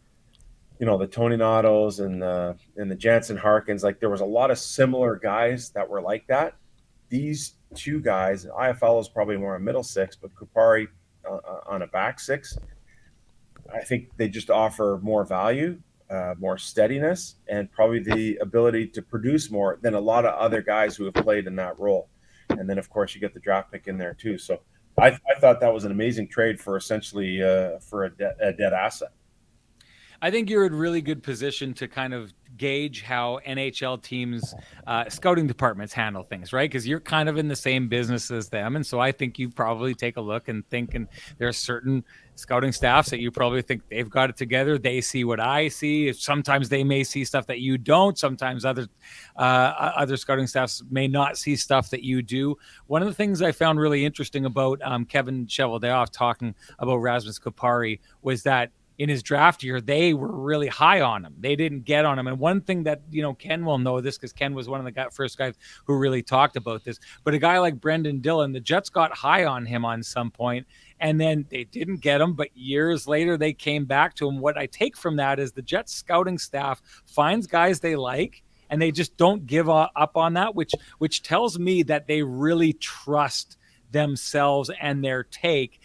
Tony Nottos and the Jansen Harkins, like there was a lot of similar guys that were like that. These two guys, IFL is probably more a middle 6, but Kupari on a back 6, I think they just offer more value, more steadiness, and probably the ability to produce more than a lot of other guys who have played in that role. And then, of course, you get the draft pick in there too. So I thought that was an amazing trade for essentially for a dead asset. I think you're in really good position to kind of gauge how NHL teams' scouting departments handle things, right? Because you're kind of in the same business as them. And so I think you probably take a look and think, and there are certain scouting staffs that you probably think they've got it together. They see what I see. Sometimes they may see stuff that you don't. Sometimes other scouting staffs may not see stuff that you do. One of the things I found really interesting about Kevin Cheveldayoff talking about Rasmus Kupari was that in his draft year, they were really high on him. They didn't get on him. And one thing that, Ken will know this, because Ken was one of the first guys who really talked about this, but a guy like Brendan Dillon, the Jets got high on him on some point, and then they didn't get him, but years later they came back to him. What I take from that is the Jets scouting staff finds guys they like, and they just don't give up on that, which tells me that they really trust themselves and their take.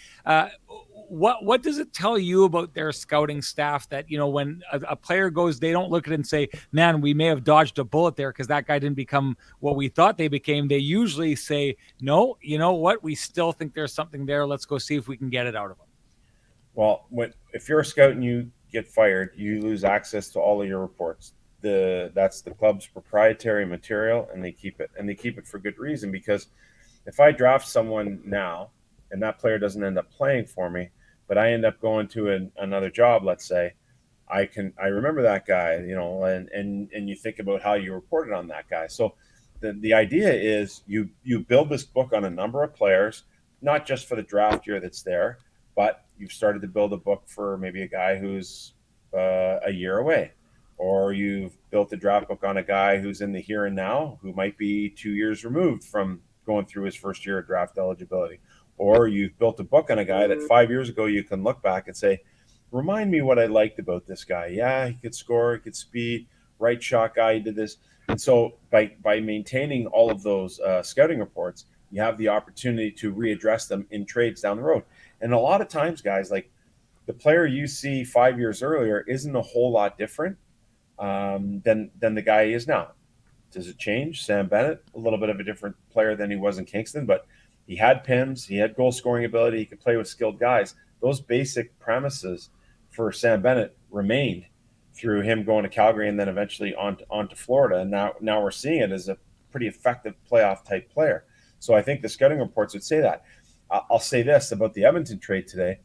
What does it tell you about their scouting staff that, when a player goes, they don't look at it and say, man, we may have dodged a bullet there because that guy didn't become what we thought they became. They usually say, no, you know what? We still think there's something there. Let's go see if we can get it out of him. Well, if you're a scout and you get fired, you lose access to all of your reports. that's the club's proprietary material, and they keep it for good reason. Because if I draft someone now and that player doesn't end up playing for me, but I end up going to another job, let's say, I remember that guy, and you think about how you reported on that guy. So the idea is you build this book on a number of players, not just for the draft year that's there, but you've started to build a book for maybe a guy who's a year away, or you've built a draft book on a guy who's in the here and now, who might be 2 years removed from going through his first year of draft eligibility, or you've built a book on a guy that 5 years ago you can look back and say, remind me what I liked about this guy. Yeah, he could score, he could speed, right shot guy, he did this. And so by maintaining all of those scouting reports, you have the opportunity to readdress them in trades down the road. And a lot of times, guys, like the player you see 5 years earlier isn't a whole lot different than the guy he is now. Does it change? Sam Bennett, a little bit of a different player than he was in Kingston, but he had PIMs, he had goal scoring ability, he could play with skilled guys. Those basic premises for Sam Bennett remained through him going to Calgary and then eventually on to Florida. And now we're seeing it as a pretty effective playoff type player. So I think the scouting reports would say that. I'll say this about the Edmonton trade today.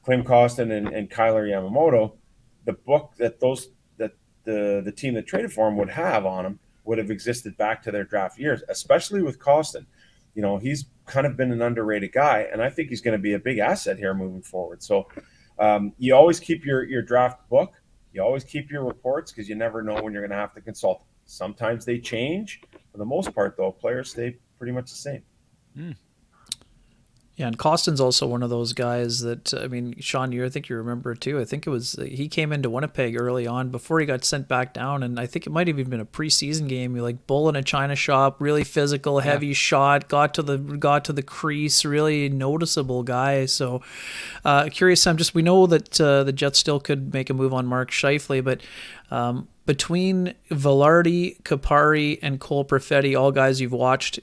Klim Kostin and Kyler Yamamoto, the book that the team that traded for him would have on him would have existed back to their draft years, especially with Kostin. He's kind of been an underrated guy, and I think he's going to be a big asset here moving forward. So you always keep your draft book. You always keep your reports because you never know when you're going to have to consult. Sometimes they change. For the most part, though, players stay pretty much the same. Yeah, and Costin's also one of those guys that, Sean, I think you remember too. I think it was, he came into Winnipeg early on before he got sent back down, and I think it might have even been a preseason game. He bull in a china shop, really physical, heavy shot, got to the crease, really noticeable guy. So curious, Sam, we know that the Jets still could make a move on Mark Scheifele, but between Velarde, Kupari, and Cole Perfetti, all guys you've watched,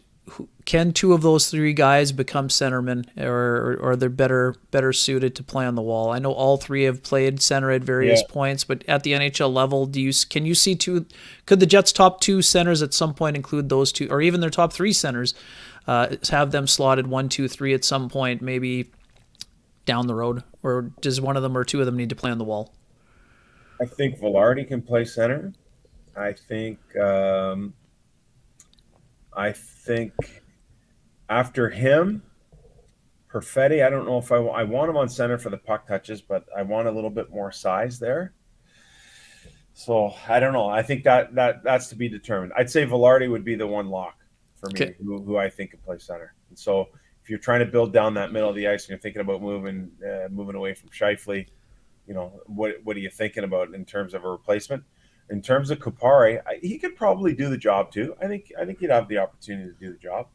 can two of those three guys become centermen, or they're better suited to play on the wall? I know all three have played center at various points, but at the NHL level, can you see could the Jets' top two centers at some point include those two, or even their top three centers, have them slotted 1, 2, 3 at some point, maybe down the road, or does one of them or two of them need to play on the wall? I think Velarde can play center. I think after him, Perfetti, I don't know if I want him on center for the puck touches, but I want a little bit more size there. So I don't know. I think that's to be determined. I'd say Velarde would be the one lock for me, who I think can play center. And so if you're trying to build down that middle of the ice and you're thinking about moving away from Scheifele, what are you thinking about in terms of a replacement? In terms of Kupari, he could probably do the job too. I think he'd have the opportunity to do the job.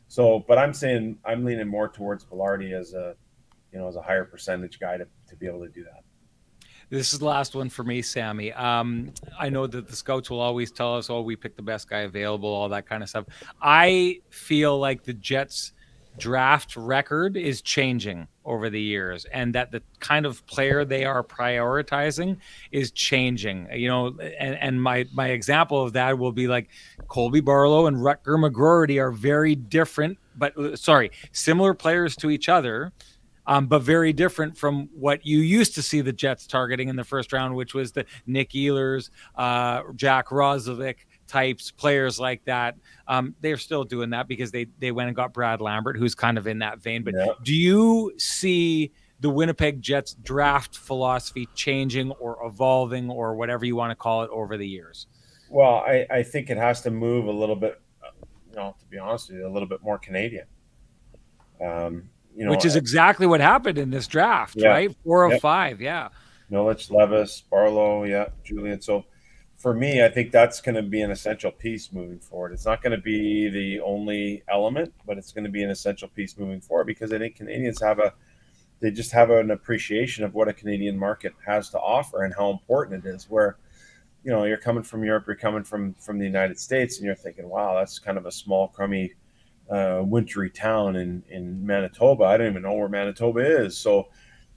So, but I'm saying I'm leaning more towards Velarde as a higher percentage guy to be able to do that. This is the last one for me, Sammy. I know that the scouts will always tell us, we picked the best guy available, all that kind of stuff. I feel like the Jets' draft record is changing over the years, and that the kind of player they are prioritizing is changing. And my example of that will be like Colby Barlow and Rutger McGroarty are very different, similar players to each other, but very different from what you used to see the Jets targeting in the first round, which was the Nick Ehlers, Jack Roslovic types, players like that. They're still doing that because they went and got Brad Lambert, who's kind of in that vein. But do you see the Winnipeg Jets draft philosophy changing or evolving, or whatever you want to call it, over the years? Well, I think it has to move a little bit, to be honest with you, a little bit more Canadian. Which is exactly what happened in this draft, right? 4 of 5, Milic, Levis, Barlow, Julian. So for me, I think that's going to be an essential piece moving forward. It's not going to be the only element, but it's going to be an essential piece moving forward, because I think Canadians have an appreciation of what a Canadian market has to offer and how important it is. Where, you're coming from Europe, you're coming from the United States, and you're thinking, wow, that's kind of a small, crummy, wintry town in Manitoba. I don't even know where Manitoba is. So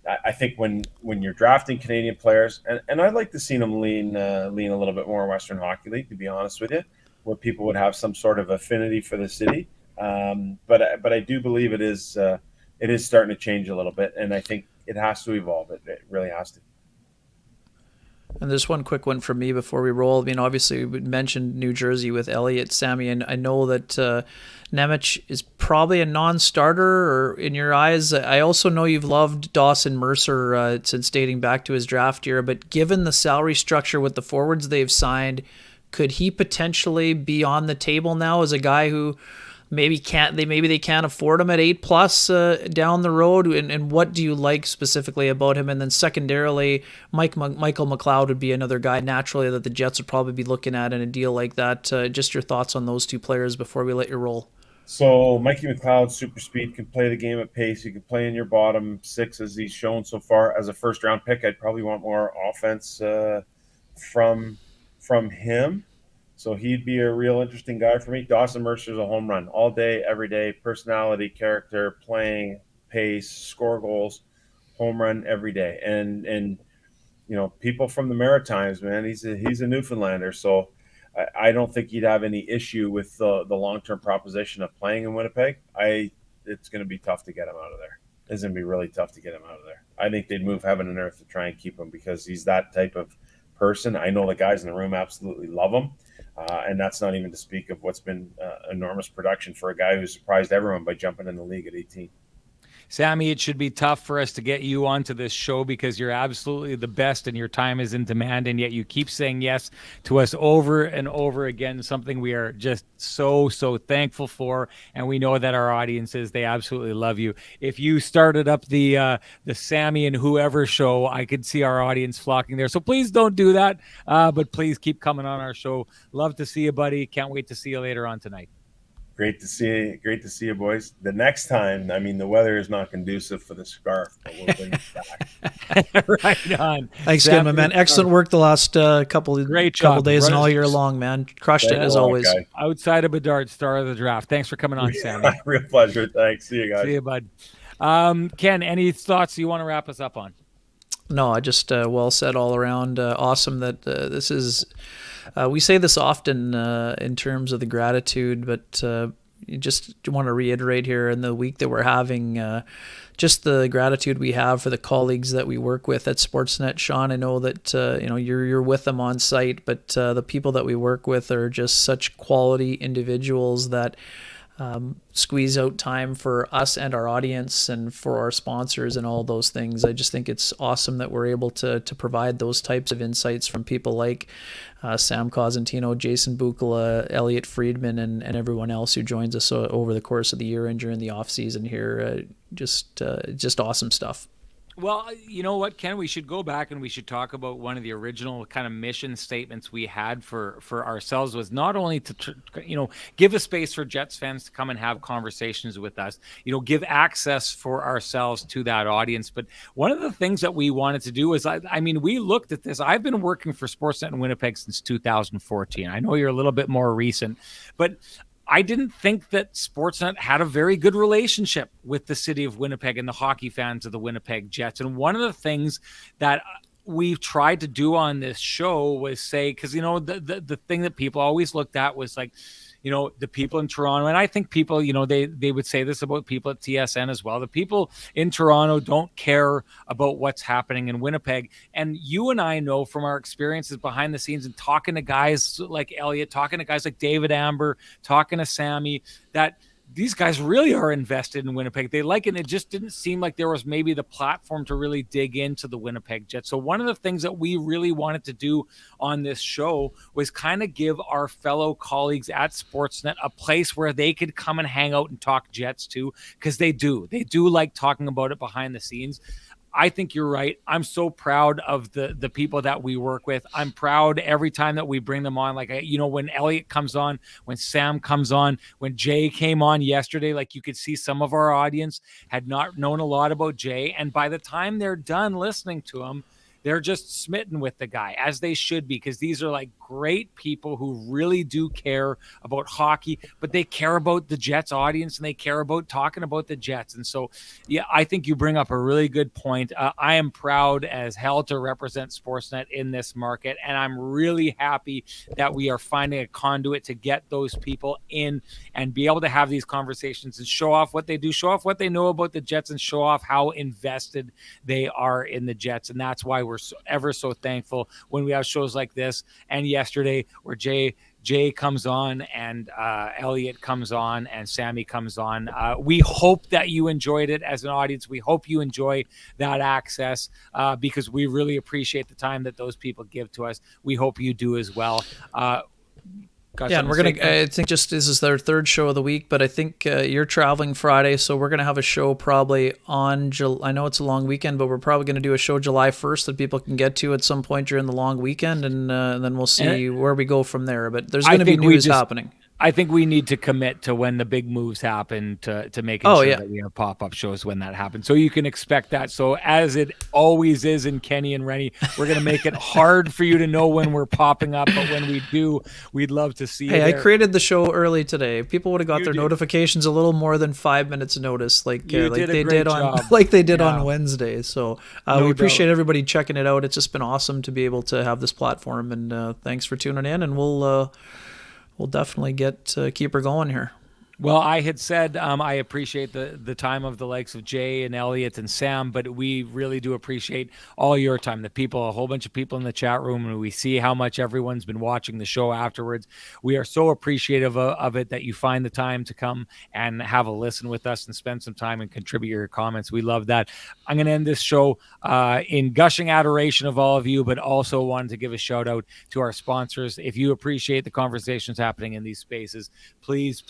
I think when you're drafting Canadian players, and I'd like to see them lean a little bit more Western Hockey League, to be honest with you, where people would have some sort of affinity for the city. But I do believe it is starting to change a little bit, and I think it has to evolve. It really has to. And there's one quick one from me before we roll. I mean, obviously, we mentioned New Jersey with Elliott, Sammy, and I know that Nemec is probably a non-starter or in your eyes. I also know you've loved Dawson Mercer since dating back to his draft year, but given the salary structure with the forwards they've signed, could he potentially be on the table now as a guy who maybe they can't afford him at 8+ down the road, and what do you like specifically about him? And then secondarily, Michael McLeod would be another guy naturally that the Jets would probably be looking at in a deal like that. Just your thoughts on those two players before we let you roll. So Mikey McLeod, super speed, can play the game at pace. He can play in your bottom six as he's shown so far. As a first round pick, I'd probably want more offense from him. So he'd be a real interesting guy for me. Dawson Mercer's a home run all day, every day. Personality, character, playing, pace, score goals, home run every day. And people from the Maritimes, man, he's a Newfoundlander. So I don't think he'd have any issue with the long-term proposition of playing in Winnipeg. It's going to be tough to get him out of there. It's going to be really tough to get him out of there. I think they'd move heaven and earth to try and keep him because he's that type of person. I know the guys in the room absolutely love him. And that's not even to speak of what's been enormous production for a guy who surprised everyone by jumping in the league at 18. Sammy, it should be tough for us to get you onto this show because you're absolutely the best and your time is in demand, and yet you keep saying yes to us over and over again, something we are just so thankful for, and we know that our audiences, they absolutely love you. If you started up the Sammy and whoever show, I could see our audience flocking there. So please don't do that, but please keep coming on our show. Love to see you, buddy. Can't wait to see you later on tonight. Great to see you, boys. The next time, I mean, the weather is not conducive for the scarf, but we'll bring it back. Right on. Thanks again, my man. Excellent work the last couple days and all year long, man. Crushed it as always. Guy. Outside of Bedard, star of the draft. Thanks for coming on, Sammy. Real pleasure. Thanks. See you guys. See you, bud. Ken, any thoughts you want to wrap us up on? No, I just well said all around. Awesome that this is. We say this often in terms of the gratitude, but you just want to reiterate here in the week that we're having, just the gratitude we have for the colleagues that we work with at Sportsnet. Sean, I know that you're with them on site, but the people that we work with are just such quality individuals that squeeze out time for us and our audience and for our sponsors and all those things. I just think it's awesome that we're able to provide those types of insights from people like Sam Cosentino, Jason Bukala, Elliot Friedman, and everyone else who joins us over the course of the year and during the off season here. Just awesome stuff. Well, you know what, Ken, we should go back and we should talk about one of the original kind of mission statements we had for ourselves was not only to, give a space for Jets fans to come and have conversations with us, give access for ourselves to that audience. But one of the things that we wanted to do is, we looked at this. I've been working for Sportsnet in Winnipeg since 2014. I know you're a little bit more recent, but I didn't think that Sportsnet had a very good relationship with the city of Winnipeg and the hockey fans of the Winnipeg Jets. And one of the things that we've tried to do on this show was say, because, the thing that people always looked at was like, the people in Toronto, and I think people, they would say this about people at TSN as well. The people in Toronto don't care about what's happening in Winnipeg. And you and I know from our experiences behind the scenes and talking to guys like Elliot, talking to guys like David Amber, talking to Sammy, that these guys really are invested in Winnipeg. They like it. And it just didn't seem like there was maybe the platform to really dig into the Winnipeg Jets. So one of the things that we really wanted to do on this show was kind of give our fellow colleagues at Sportsnet a place where they could come and hang out and talk Jets too, because they do like talking about it behind the scenes. I think you're right. I'm so proud of the people that we work with. I'm proud every time that we bring them on. Like, when Elliot comes on, when Sam comes on, when Jay came on yesterday, like you could see some of our audience had not known a lot about Jay. And by the time they're done listening to him, they're just smitten with the guy, as they should be, because these are like great people who really do care about hockey, but they care about the Jets audience and they care about talking about the Jets. And so, yeah, I think you bring up a really good point. I am proud as hell to represent Sportsnet in this market, and I'm really happy that we are finding a conduit to get those people in and be able to have these conversations and show off what they do, show off what they know about the Jets, and show off how invested they are in the Jets. And that's why we're ever so thankful when we have shows like this. And yesterday, where Jay comes on and Elliot comes on and Sammy comes on. We hope that you enjoyed it as an audience. We hope you enjoy that access because we really appreciate the time that those people give to us. We hope you do as well. And we're going to, I think this is their third show of the week, but I think you're traveling Friday, so we're going to have a show probably on, I know it's a long weekend, but we're probably going to do a show July 1st that people can get to at some point during the long weekend, and then we'll see where we go from there. But there's going to be news happening. I think we need to commit to when the big moves happen to making sure that we have pop-up shows when that happens. So you can expect that. So as it always is in Kenny and Renny, we're going to make it hard for you to know when we're popping up. But when we do, we'd love to see you there. I created the show early today. People would have got their notifications a little more than 5 minutes notice, like they did on Wednesday. So we appreciate everybody checking it out. It's just been awesome to be able to have this platform. And thanks for tuning in. And we'll definitely keep her going here. Well, I had said I appreciate the time of the likes of Jay and Elliot and Sam, but we really do appreciate all your time. The people, a whole bunch of people in the chat room, and we see how much everyone's been watching the show afterwards. We are so appreciative of it that you find the time to come and have a listen with us and spend some time and contribute your comments. We love that. I'm going to end this show in gushing adoration of all of you, but also wanted to give a shout out to our sponsors. If you appreciate the conversations happening in these spaces, please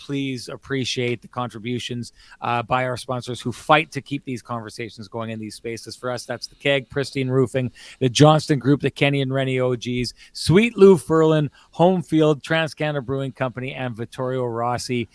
appreciate the contributions by our sponsors who fight to keep these conversations going in these spaces. For us, that's the Keg, Pristine Roofing, the Johnston Group, the Kenny and Renny OGs, Sweet Lou Ferlin, Home Field, Trans-Canada Brewing Company, and Vittorio Rossi,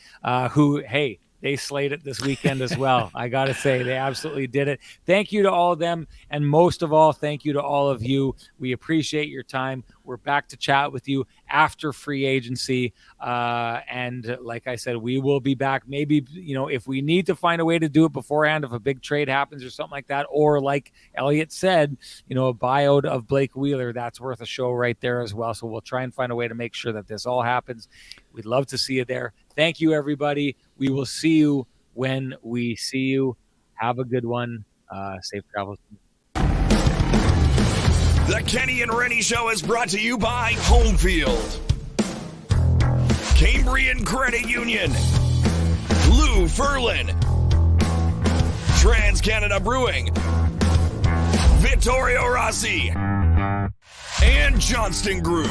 who, hey, they slayed it this weekend as well. I got to say, they absolutely did it. Thank you to all of them. And most of all, thank you to all of you. We appreciate your time. We're back to chat with you after free agency. And like I said, we will be back. Maybe, if we need to find a way to do it beforehand, if a big trade happens or something like that, or like Elliot said, a buyout of Blake Wheeler, that's worth a show right there as well. So we'll try and find a way to make sure that this all happens. We'd love to see you there. Thank you, everybody. We will see you when we see you. Have a good one. Safe travels. The Kenny and Renny Show is brought to you by Home Field, Cambrian Credit Union, Lou Ferlin, Trans-Canada Brewing, Vittorio Rossi, and Johnston Group.